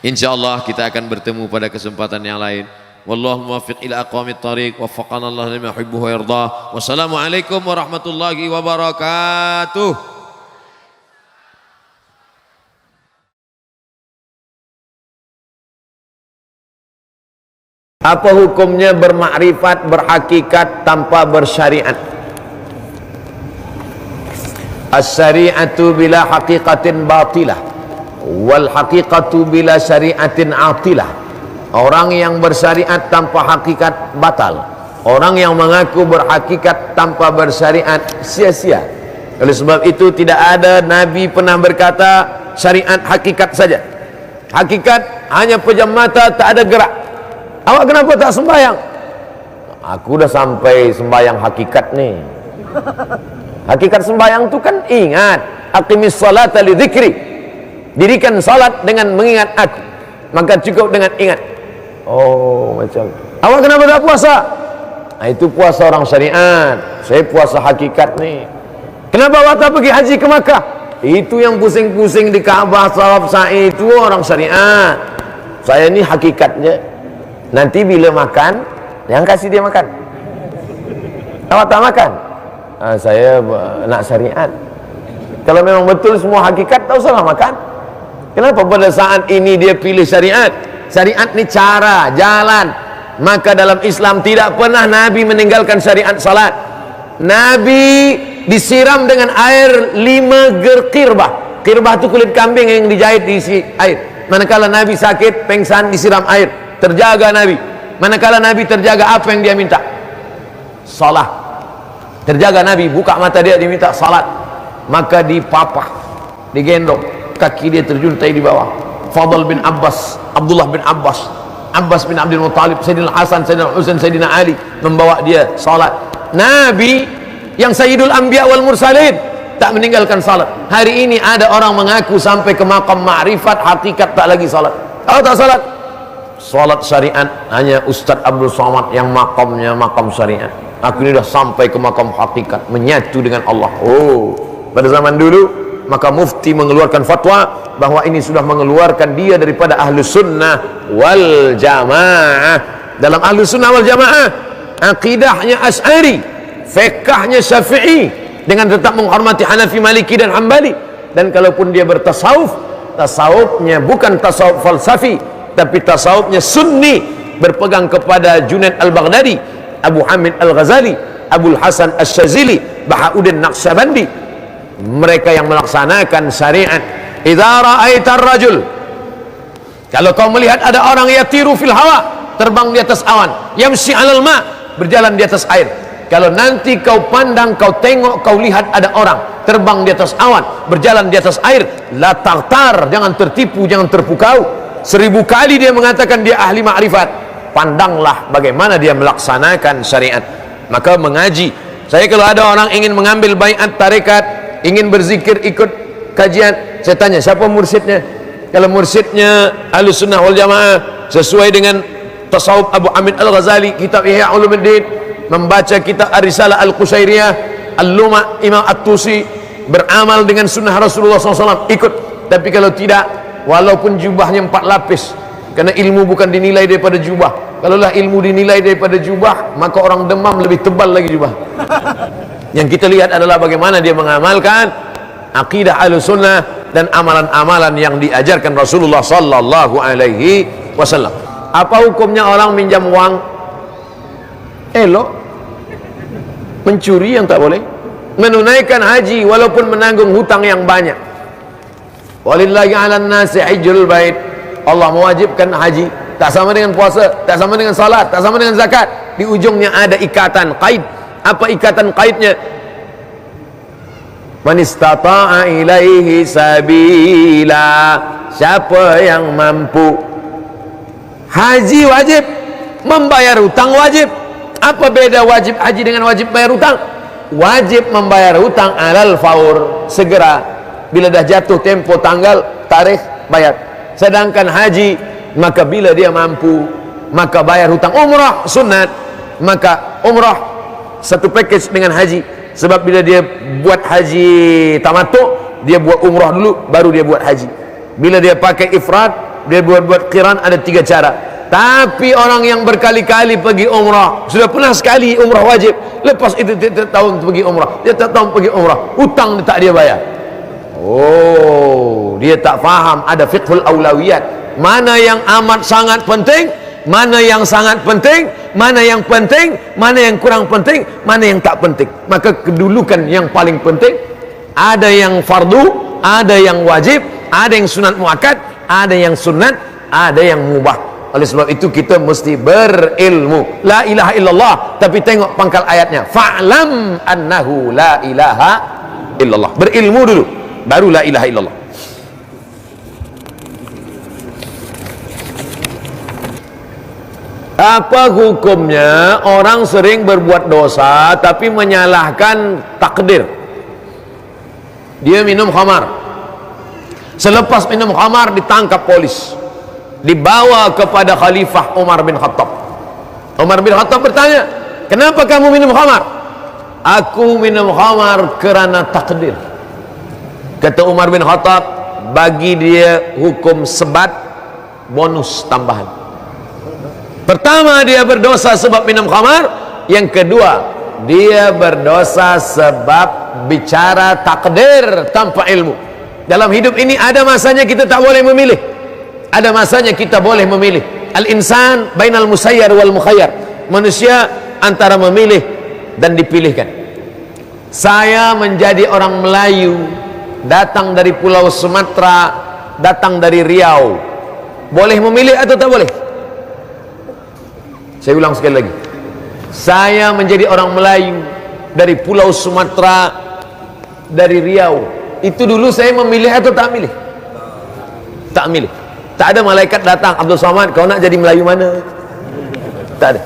InsyaAllah kita akan bertemu pada kesempatan yang lain. Wallahu muwaffiq ila aqwamit thariq, waffaqana Allah lima yuhibbu wa yardah. Wassalamualaikum warahmatullahi wabarakatuh. Apa hukumnya bermakrifat, berhakikat tanpa bersyariat? As-syari'atu bila haqiqatin batilah, wal haqiqatu bila syari'atin atilah. Orang yang bersyariat tanpa hakikat batal. Orang yang mengaku berhakikat tanpa bersyariat sia-sia. Oleh sebab itu tidak ada Nabi pernah berkata syariat hakikat saja. Hakikat hanya pejam mata, tak ada gerak. Awak kenapa tak sembahyang? Aku dah sampai sembahyang hakikat nih. Hakikat sembahyang tu kan ingat, aqimis salata li dzikri. Dirikan salat dengan mengingat aku. Maka cukup dengan ingat. Oh, macam. Awak kenapa tak puasa? Nah, itu puasa orang syariat. Saya puasa hakikat nih. Kenapa awak tak pergi haji ke Makkah? Itu yang pusing-pusing di Ka'bah, tawaf sa'i, itu orang syariat. Saya ni hakikatnya. Nanti bila makan, yang kasih dia makan. Awak tak makan? Saya nak syariat. Kalau memang betul semua hakikat, tak usahlah makan. Kenapa pada saat ini dia pilih syariat? Syariat ni cara, jalan. Maka dalam Islam tidak pernah Nabi meninggalkan syariat salat. Nabi disiram dengan air 5 ger kirbah. Kirbah itu kulit kambing yang dijahit diisi air. Manakala Nabi sakit, pengsan, disiram air. Terjaga Nabi. Manakala Nabi terjaga, apa yang dia minta? Salat. Terjaga Nabi, buka mata dia, diminta salat. Maka dipapah, digendong, kaki dia terjuntai di bawah. Fadl bin Abbas, Abdullah bin Abbas, Abbas bin Abdul Muttalib, Sayyidina Hasan, Sayyidina Husain, Sayyidina Ali membawa dia salat. Nabi yang Sayyidul Anbiya wal Mursalin tak meninggalkan salat. Hari ini ada orang mengaku sampai ke makam ma'rifat, hakikat tak lagi salat. Kalau tak salat, salat syariat hanya Ustadz Abdul Somad yang makamnya makam syariat. Aku ini dah sampai ke makam hakikat, menyatu dengan Allah. Oh, pada zaman dulu maka mufti mengeluarkan fatwa bahwa ini sudah mengeluarkan dia daripada ahlus sunnah wal jamaah. Dalam ahlus sunnah wal jamaah, aqidahnya Asy'ari, fiqhnya Syafi'i, dengan tetap menghormati Hanafi, Maliki dan Hambali. Dan kalaupun dia bertasawuf, tasawufnya bukan tasawuf falsafi, tapi tasawufnya sunni, berpegang kepada Junaid al-Baghdadi, Abu Hamid al-Ghazali, Abul Hasan al-Syazili, Bahauddin Naqsyabandi. Mereka yang melaksanakan syariat. Idza ra'aitar rajul, kalau kau melihat ada orang yatiru fil hawa, terbang di atas awan, yamshi 'alal ma, berjalan di atas air. Kalau nanti kau pandang, kau tengok, kau lihat ada orang terbang di atas awan, berjalan di atas air, la tartar, jangan tertipu, jangan terpukau. 1000 kali dia mengatakan dia ahli ma'rifat, pandanglah bagaimana dia melaksanakan syariat. Maka mengaji. Saya kalau ada orang ingin mengambil baiat tarekat, ingin berzikir, ikut kajian, saya tanya siapa mursyidnya. Kalau mursyidnya Ahlus Sunnah wal Jamaah sesuai dengan tasawuf Abu Hamid al-Ghazali, kitab Ihya Ulumuddin, membaca kitab Ar-Risalah Al-Qusairiyah, Al-Luma' Imam At-Tusi, beramal dengan sunnah Rasulullah SAW, ikut. Tapi kalau tidak, walaupun jubahnya 4 lapis, karena ilmu bukan dinilai daripada jubah. Kalaulah ilmu dinilai daripada jubah, maka orang demam lebih tebal lagi jubah. Yang kita lihat adalah bagaimana dia mengamalkan akidah Ahlussunnah dan amalan-amalan yang diajarkan Rasulullah sallallahu alaihi wasallam. Apa hukumnya orang minjam uang? Elok. Mencuri yang tak boleh. Menunaikan haji walaupun menanggung hutang yang banyak. Walillahi 'alan nasi hajjul bait. Allah mewajibkan haji, tak sama dengan puasa, tak sama dengan salat, tak sama dengan zakat. Di ujungnya ada ikatan qaid. Apa ikatan qaidnya? Man istata'a ilaihi sabila, siapa yang mampu. Haji wajib, membayar hutang wajib. Apa beda wajib haji dengan wajib bayar hutang? Wajib membayar hutang alal faur, segera, bila dah jatuh tempo tanggal tarikh bayar. Sedangkan haji, maka bila dia mampu maka bayar hutang. Umrah sunat, maka umrah satu package dengan haji. Sebab bila dia buat haji tamattu, dia buat umrah dulu baru dia buat haji. Bila dia pakai ifrad, dia buat qiran, ada 3 cara. Tapi orang yang berkali-kali pergi umrah, sudah pernah sekali umrah wajib, lepas itu dia tahun pergi umrah, dia tak tahun pergi umrah, hutang dia tak dia bayar. Oh, dia tak faham ada fiqhul aulawiyat. Mana yang amat sangat penting, mana yang sangat penting, mana yang penting, mana yang kurang penting, mana yang tak penting. Maka kedudukan yang paling penting. Ada yang fardu, ada yang wajib, ada yang sunat muakkad, ada yang sunat, ada yang mubah. Oleh sebab itu kita mesti berilmu. La ilaha illallah, tapi tengok pangkal ayatnya, fa'lam annahu la ilaha illallah. Berilmu dulu, baru la ilaha illallah. Apa hukumnya orang sering berbuat dosa tapi menyalahkan takdir? Dia minum khamar, selepas minum khamar ditangkap polis, dibawa kepada Khalifah Umar bin Khattab. Umar bin Khattab bertanya, kenapa kamu minum khamar? Aku minum khamar kerana takdir. Kata Umar bin Khattab, bagi dia hukum sebat, bonus tambahan. Pertama, dia berdosa sebab minum khamar. Yang kedua, dia berdosa sebab bicara takdir tanpa ilmu. Dalam hidup ini ada masanya kita tak boleh memilih, ada masanya kita boleh memilih. Al-insan bainal musayyar wal mukhayyar. Manusia antara memilih dan dipilihkan. Saya menjadi orang Melayu, datang dari Pulau Sumatera, datang dari Riau, boleh memilih atau tak boleh? Saya ulang sekali lagi, saya menjadi orang Melayu dari Pulau Sumatera, dari Riau, itu dulu saya memilih atau tak milih? Tak milih. Tak ada malaikat datang, Abdul Somad, kau nak jadi Melayu mana? Tak ada.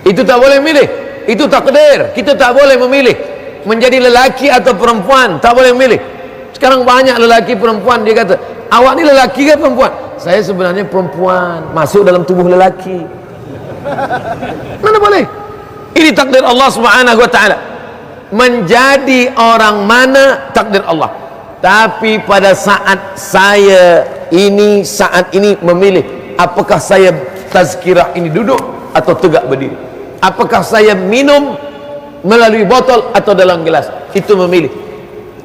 Itu tak boleh milih. Itu takdir. Kita tak boleh memilih menjadi lelaki atau perempuan, tak boleh memilih. Sekarang banyak lelaki perempuan, dia kata, awak ni lelaki ke perempuan? Saya sebenarnya perempuan, masuk dalam tubuh lelaki. Mana boleh? Ini takdir Allah Subhanahu wa taala. Menjadi orang mana takdir Allah. Tapi pada saat saya ini saat ini memilih, apakah saya tazkirah ini duduk atau tegak berdiri? Apakah saya minum melalui botol atau dalam gelas? Itu memilih.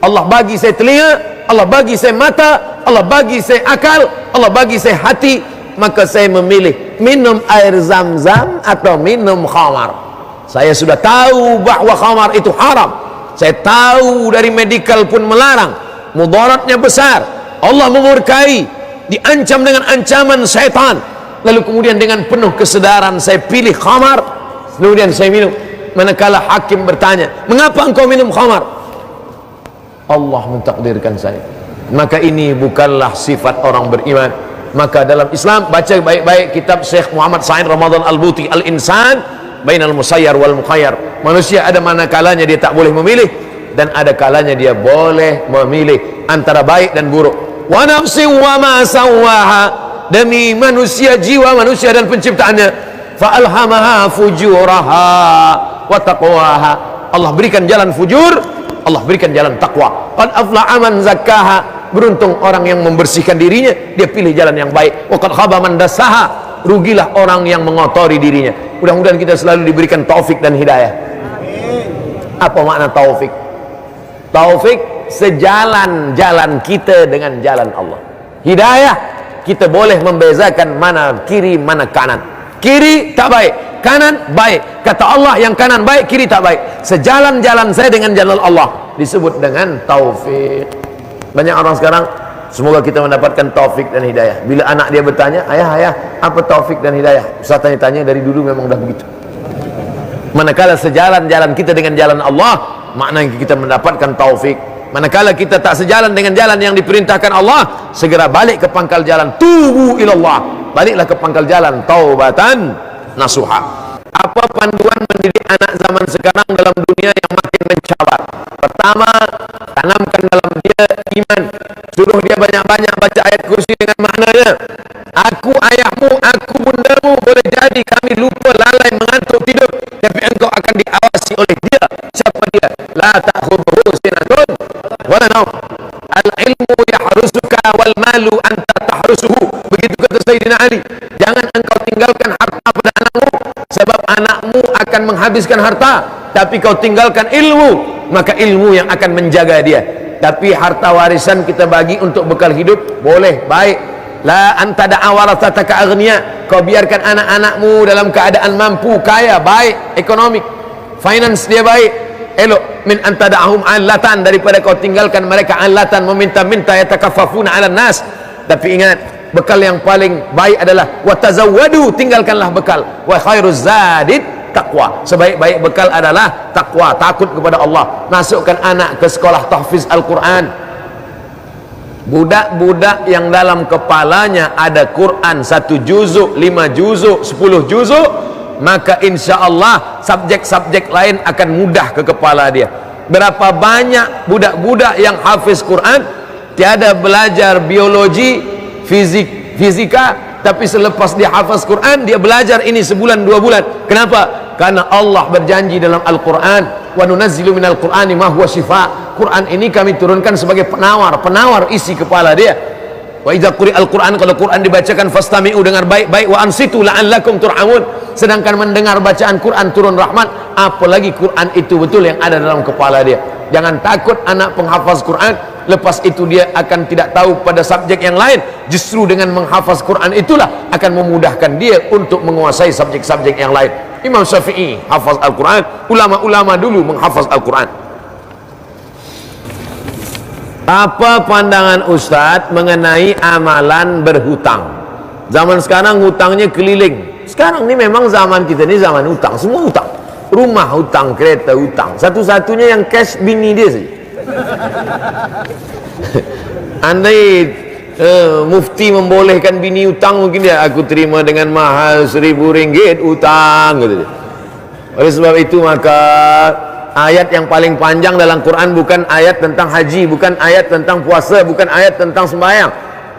Allah bagi saya telinga, Allah bagi saya mata, Allah bagi saya akal, Allah bagi saya hati, maka saya memilih minum air zam-zam atau minum khamar. Saya sudah tahu bahwa khamar itu haram. Saya tahu dari medikal pun melarang, mudaratnya besar, Allah memurkai, diancam dengan ancaman syaitan. Lalu kemudian dengan penuh kesedaran saya pilih khamar, kemudian saya minum. Manakala hakim bertanya, mengapa engkau minum khamar? Allah mentakdirkan saya. Maka ini bukanlah sifat orang beriman. Maka dalam Islam, baca baik-baik kitab Syekh Muhammad Sa'id Ramadan Al-Buti, Al-Insan Bainal Musayyar wal Mukhayyar. Manusia ada mana kalanya dia tak boleh memilih, dan ada kalanya dia boleh memilih antara baik dan buruk. Wa nafsi wa ma sawwaha, demi manusia, jiwa manusia dan penciptaannya. Fa alhamaha fujuraha wa taqwaha. Allah berikan jalan fujur, Allah berikan jalan takwa. Qad aflaha man zakkaha, beruntung orang yang membersihkan dirinya, dia pilih jalan yang baik. Wa qad khaba man dassaha, rugilah orang yang mengotori dirinya. Mudah-mudahan kita selalu diberikan taufik dan hidayah. Apa makna taufik? Taufik sejalan jalan kita dengan jalan Allah. Hidayah, kita boleh membezakan mana kiri mana kanan. Kiri tak baik, kanan baik. Kata Allah yang kanan baik, kiri tak baik. Sejalan jalan saya dengan jalan Allah, disebut dengan taufik. Banyak orang sekarang, semoga kita mendapatkan taufik dan hidayah. Bila anak dia bertanya, ayah, apa taufik dan hidayah? Ustaz tanya dari dulu memang dah begitu. Manakala sejalan jalan kita dengan jalan Allah, maknanya kita mendapatkan taufik. Manakala kita tak sejalan dengan jalan yang diperintahkan Allah, segera balik ke pangkal jalan, tubu ilallah, baliklah ke pangkal jalan, taubatan nasuha. Apa panduan mendidik anak zaman sekarang dalam dunia yang makin mencabar? Pertama, tanamkan dalam dia iman. Suruh dia banyak-banyak baca ayat kursi dengan maknanya. Aku ayahmu, aku bundamu, boleh jadi kami lupa, lalai, mengantuk, tidur, tapi engkau akan diawasi oleh dia. Siapa dia? La ta'khudhuhu sinatun wala naum. Al-ilmu yahrusuka wal malu anta tahrusuhu. Begitu kata Sayyidina Ali. Jangan engkau tinggalkan harta pada anakmu, sebab anakmu akan menghabiskan harta. Tapi kau tinggalkan ilmu, maka ilmu yang akan menjaga dia. Tapi harta warisan kita bagi untuk bekal hidup, boleh, baik. La anta da'a warathataka aghniya, kau biarkan anak-anakmu dalam keadaan mampu, kaya, baik, ekonomi, finance dia baik, elok. Min anta da'ahum allatan, daripada kau tinggalkan mereka allatan, meminta-minta, yatakaffafuna 'alan nas. Tapi ingat, bekal yang paling baik adalah wa tazawwadu, tinggalkanlah bekal. Wa khairuz zadid takwa, sebaik-baik bekal adalah takwa, takut kepada Allah. Masukkan anak ke sekolah tahfiz Al-Quran. Budak-budak yang dalam kepalanya ada Quran 1 juzuk, 5 juzuk, 10 juzuk, maka insya Allah subjek-subjek lain akan mudah ke kepala dia. Berapa banyak budak-budak yang hafiz Quran, tiada belajar biologi, fisika, tapi selepas dia hafaz Quran, dia belajar ini sebulan 2 bulan. Kenapa? Karena Allah berjanji dalam Al-Quran, wa nunazzilu minal Qur'ani ma huwa shifa. Quran ini kami turunkan sebagai penawar isi kepala dia. Wa idza quri'al Qur'an, kalau Quran dibacakan fastami'u, dengar baik-baik, wa ansitu la'allakum turhamun. Sedangkan mendengar bacaan Quran turun rahmat, apalagi Quran itu betul yang ada dalam kepala dia. Jangan takut anak penghafaz Quran, lepas itu dia akan tidak tahu pada subjek yang lain. Justru dengan menghafaz Quran itulah akan memudahkan dia untuk menguasai subjek-subjek yang lain. Imam Syafi'i hafaz Al-Quran, ulama-ulama dulu menghafaz Al-Quran. Apa pandangan Ustadz mengenai amalan berhutang? Zaman sekarang hutangnya keliling. Sekarang ini memang zaman kita ini zaman hutang, semua hutang. Rumah hutang, kereta hutang. Satu-satunya yang cash bini dia saja. Andai mufti membolehkan bini hutang, mungkin dia, aku terima dengan mahal 1.000 ringgit hutang, gitu. Oleh sebab itu maka ayat yang paling panjang dalam Quran bukan ayat tentang haji, bukan ayat tentang puasa, bukan ayat tentang sembahyang.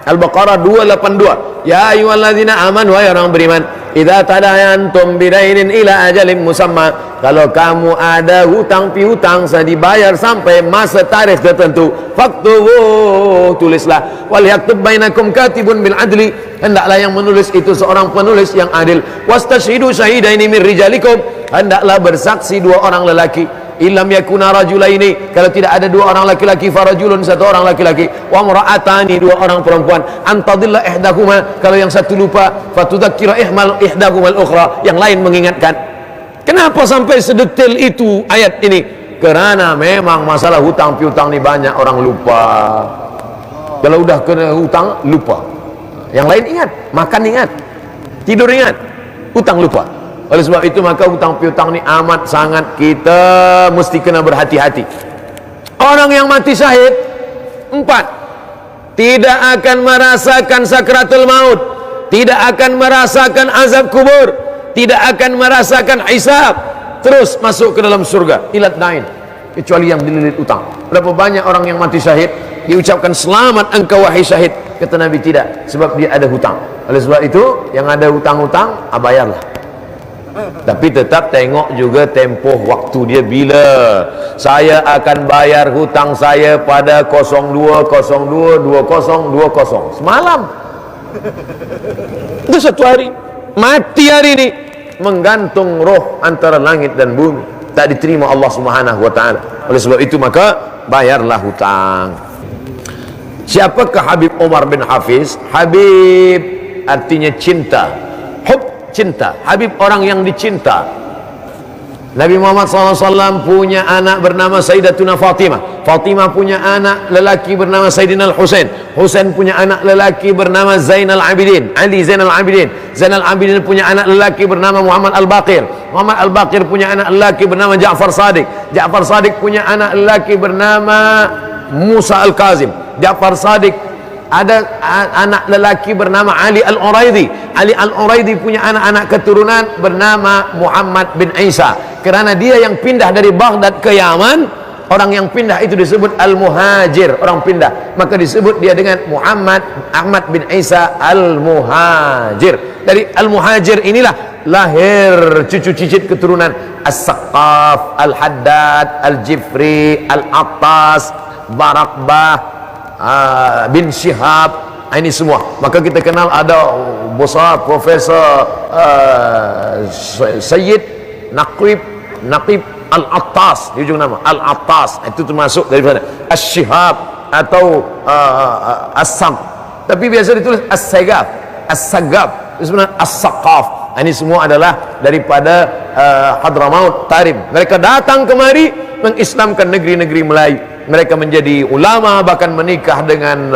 Al-Baqarah 282. Ya ayyuhalladzina amanu, wahai orang beriman, idza tadayantum bidainin ila ajalin musamma, kalau kamu ada hutang piutang saya dibayar sampai masa tarikh tertentu, faktubu, tulislah. Wal yaktub bainakum katibun bil adli, hendaklah yang menulis itu seorang penulis yang adil. Wastashhidu syahidaini min rijalikum, hendaklah bersaksi dua orang lelaki. Illam yakuna rajulaini, kalau tidak ada dua orang laki-laki, farajulun, satu orang laki-laki, wa imra'atani, dua orang perempuan. Antadilla ihdahuma, kalau yang satu lupa, fatudzakkira ihdahuma al-ukhra, yang lain mengingatkan. Kenapa sampai sedetail itu ayat ini? Karena memang masalah hutang piutang ni banyak orang lupa. Kalau udah kena hutang lupa, yang lain ingat, makan ingat, tidur ingat, hutang lupa. Oleh sebab itu maka hutang piutang ni amat sangat kita mesti kena berhati-hati. Orang yang mati syahid, 4, tidak akan merasakan sakratul maut, tidak akan merasakan azab kubur, tidak akan merasakan hisab, terus masuk ke dalam surga ilat dain, kecuali yang dililit utang. Berapa banyak orang yang mati syahid diucapkan selamat engkau wahai syahid, kata Nabi tidak, sebab dia ada hutang. Oleh sebab itu yang ada hutang-hutang bayarlah. Tapi tetap tengok juga tempoh waktu dia bila. Saya akan bayar hutang saya pada 02.02.2020 semalam. Itu satu hari. Mati hari ini, menggantung roh antara langit dan bumi, tak diterima Allah Subhanahu wa taala. Oleh sebab itu maka bayarlah hutang. Siapakah Habib Umar bin Hafiz? Habib artinya cinta. Hub, cinta. Habib orang yang dicinta. Nabi Muhammad SAW punya anak bernama Sayyidatuna Fatimah. Fatimah punya anak lelaki bernama Sayyidina Al-Husain. Husain punya anak lelaki bernama Zainal Abidin, Ali Zainal Abidin. Zainal Abidin punya anak lelaki bernama Muhammad Al-Baqir. Muhammad Al-Baqir punya anak lelaki bernama Ja'far Sadiq. Ja'far Sadiq punya anak lelaki bernama Musa Al-Kazim. Ja'far Sadiq ada anak lelaki bernama Ali Al-Uraidi. Ali Al-Uraidi punya anak-anak keturunan bernama Muhammad bin Isa. Kerana dia yang pindah dari Baghdad ke Yaman, orang yang pindah itu disebut Al-Muhajir, orang pindah, maka disebut dia dengan Muhammad Ahmad bin Isa Al-Muhajir. Dari Al-Muhajir inilah lahir cucu cicit keturunan As-Saqqaf, Al-Haddad, Al-Jifri, Al-Attas, Barakbah, bin Syihab, ini semua. Maka kita kenal ada besar Profesor Sayyid Naqib Al-Attas, di ujung nama Al-Attas, itu termasuk daripada As-Syihab atau As-Sam, tapi biasa ditulis As-Sagaf, As-Sagaf, sebenarnya As-Saqqaf. Ini semua adalah daripada Hadramaut, Tarim. Mereka datang kemari mengislamkan negeri-negeri Melayu. Mereka menjadi ulama, bahkan menikah dengan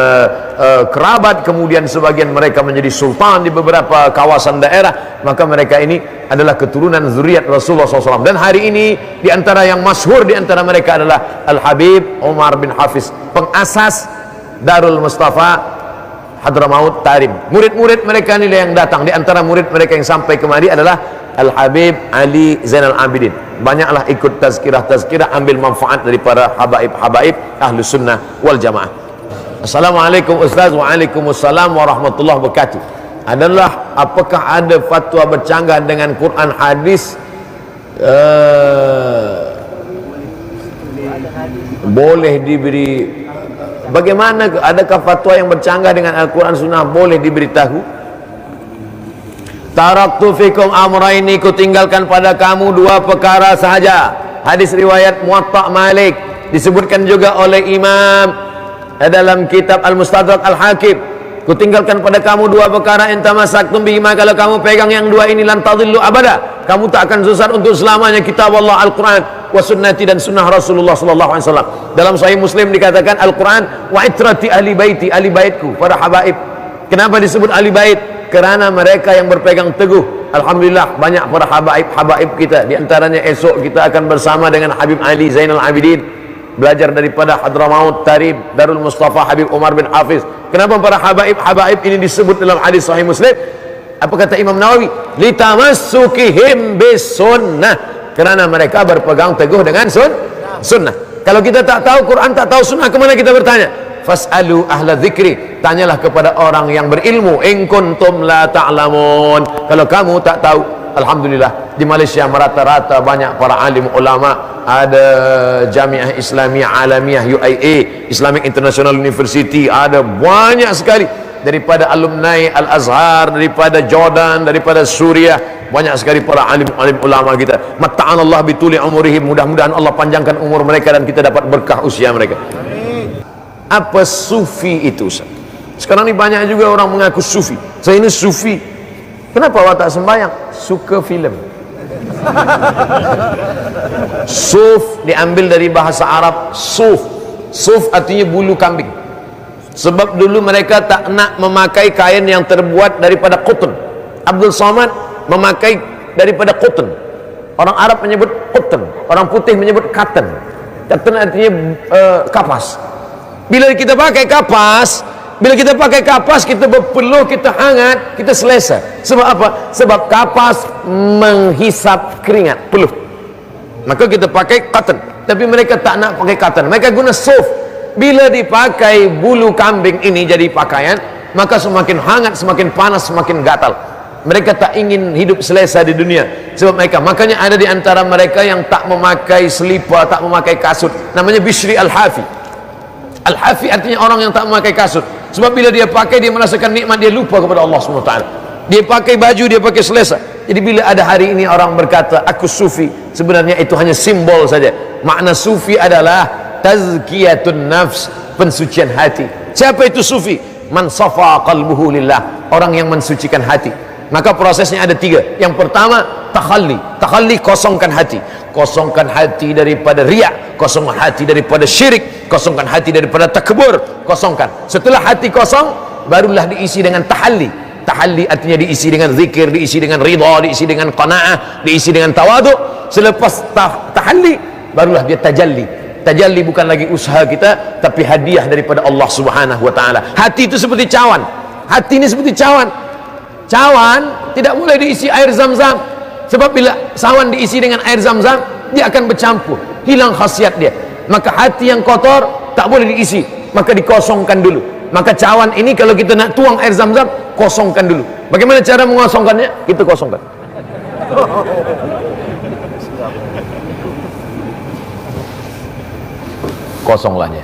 kerabat, kemudian sebagian mereka menjadi sultan di beberapa kawasan daerah. Maka mereka ini adalah keturunan zuriat Rasulullah SAW. Dan hari ini di antara yang masyhur di antara mereka adalah Al-Habib Umar bin Hafiz, pengasas Darul Mustafa Hadramaut Tarim. Murid-murid mereka ini yang datang. Di antara murid mereka yang sampai kemari adalah Al-Habib Ali Zainal Abidin. Banyaklah ikut tazkirah-tazkirah, ambil manfaat daripada habaib-habaib Ahlus Sunnah wal Jamaah. Assalamualaikum Ustaz. Waalaikumsalam warahmatullahi wabarakatuh. Adalah apakah ada fatwa bercanggah dengan Quran hadis? Boleh diberi, bagaimana, adakah fatwa yang bercanggah dengan Al-Quran Sunnah boleh diberitahu? Taraktu fikum amraini, ku tinggalkan pada kamu dua perkara sahaja. Hadis riwayat Muwatta Malik, disebutkan juga oleh Imam dalam kitab Al-Mustadrak Al-Hakim. Ku tinggalkan pada kamu dua perkara, in tamassaktum bihima, kalau kamu pegang yang dua ini, lan tadillu abada, kamu tak akan sesat untuk selamanya. Kitab Allah Al-Quran wa sunnati, dan sunnah Rasulullah sallallahu alaihi wasallam. Dalam Sahih Muslim dikatakan Al-Quran wa itrati ahli baiti, ahli baitku, para habaib. Kenapa disebut ahli bait? Kerana mereka yang berpegang teguh. Alhamdulillah banyak para habaib kita. Di antaranya esok kita akan bersama dengan Habib Ali Zainal Abidin, belajar daripada Hadramaut Tarim, Darul Mustafa Habib Umar bin Hafiz. Kenapa para habaib ini disebut dalam hadis Sahih Muslim? Apa kata Imam Nawawi? Litamassukihim bis sunnah, Kerana mereka berpegang teguh dengan sunnah. Kalau kita tak tahu Quran, tak tahu sunnah, kemana kita bertanya? Fas'alu ahla dzikri, tanyalah kepada orang yang berilmu. In kuntum la ta'lamun, kalau kamu tak tahu. Alhamdulillah di Malaysia merata-rata banyak para alim ulama. Ada Jamiah Islamiyah Alamiyah UIA, Islamic International University, ada banyak sekali daripada alumni Al-Azhar, daripada Jordan, daripada Suriah, banyak sekali para alim-alim ulama kita. Matta'anallah bituli umurihim, mudah-mudahan Allah panjangkan umur mereka dan kita dapat berkah usia mereka. Apa sufi itu, Ustaz? Sekarang ni banyak juga orang mengaku sufi. Saya ini sufi. Kenapa awak tak sembahyang? Suka filem. Suf diambil dari bahasa Arab suf. Suf artinya bulu kambing. Sebab dulu mereka tak nak memakai kain yang terbuat daripada qutn. Abdul Samad memakai daripada qutn. Orang Arab menyebut qutn, orang putih menyebut cotton. Cotton artinya kapas. Bila kita pakai kapas, kita berpeluh, kita hangat, kita selesa. Sebab apa? Sebab kapas menghisap keringat, peluh. Maka kita pakai cotton. Tapi mereka tak nak pakai cotton, mereka guna suf. Bila dipakai bulu kambing ini jadi pakaian, maka semakin hangat, semakin panas, semakin gatal. Mereka tak ingin hidup selesa di dunia. Sebab mereka, makanya ada di antara mereka yang tak memakai selipar, tak memakai kasut. Namanya Bishri Al-Hafi. Al-Hafi artinya orang yang tak memakai kasut. Sebab bila dia pakai, dia merasakan nikmat, dia lupa kepada Allah SWT. Dia pakai baju, dia pakai selesa. Jadi bila ada hari ini orang berkata aku sufi, sebenarnya itu hanya simbol saja. Makna sufi adalah tazkiyatun nafs, pensucian hati. Siapa itu sufi? Man safa qalbuhu lillah, orang yang mensucikan hati. Maka prosesnya ada 3. Yang pertama, takhalli. Takhalli, kosongkan hati. Kosongkan hati daripada riak, kosongkan hati daripada syirik, kosongkan hati daripada takbur, kosongkan. Setelah hati kosong, barulah diisi dengan tahalli. Tahalli artinya diisi dengan zikir, diisi dengan ridha, diisi dengan qanaah, diisi dengan tawaduk. Selepas tahalli, barulah dia tajalli. Tajalli bukan lagi usaha kita, tapi hadiah daripada Allah Subhanahu wa taala. Hati itu seperti cawan. Hati ini seperti cawan. Cawan tidak boleh diisi air zam-zam. Sebab bila cawan diisi dengan air zam-zam, dia akan bercampur, hilang khasiat dia. Maka hati yang kotor tak boleh diisi, maka dikosongkan dulu. Maka cawan ini kalau kita nak tuang air zam-zam, kosongkan dulu. Bagaimana cara mengosongkannya? Kita kosongkan. Kosonglahnya.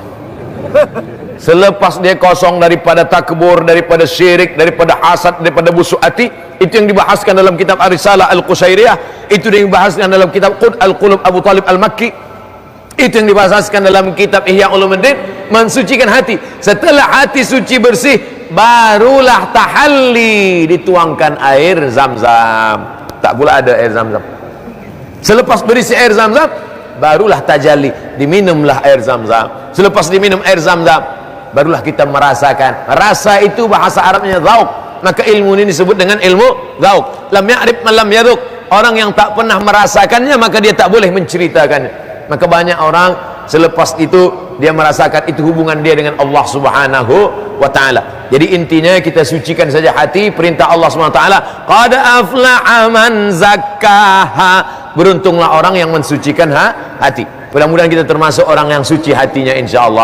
Selepas dia kosong daripada takbur, daripada syirik, daripada hasad, daripada busuk hati, itu yang dibahaskan dalam kitab Ar-Risalah Al-Qusairiyah, itu yang dibahaskan dalam kitab Al-Qulub Abu Talib Al-Makki, itu yang dibahaskan dalam kitab Ihya Ulumuddin, mensucikan hati. Setelah hati suci bersih, barulah tahalli, dituangkan air zam-zam. Tak pula ada air zam-zam. Selepas berisi air zam-zam, barulah tajalli, diminumlah air zam-zam. Selepas diminum air zam-zam, barulah kita merasakan. Rasa itu bahasa Arabnya zauk. Maka ilmu ini disebut dengan ilmu zauk. Lam ya'rif man lam yadhuq. Orang yang tak pernah merasakannya, maka dia tak boleh menceritakannya. Maka banyak orang selepas itu dia merasakan itu hubungan dia dengan Allah Subhanahu wa taala. Jadi intinya kita sucikan saja hati. Perintah Allah Subhanahu wa taala, qad aflaha man zakkaha. Beruntunglah orang yang mensucikan hati. Mudah-mudahan kita termasuk orang yang suci hatinya, insyaallah.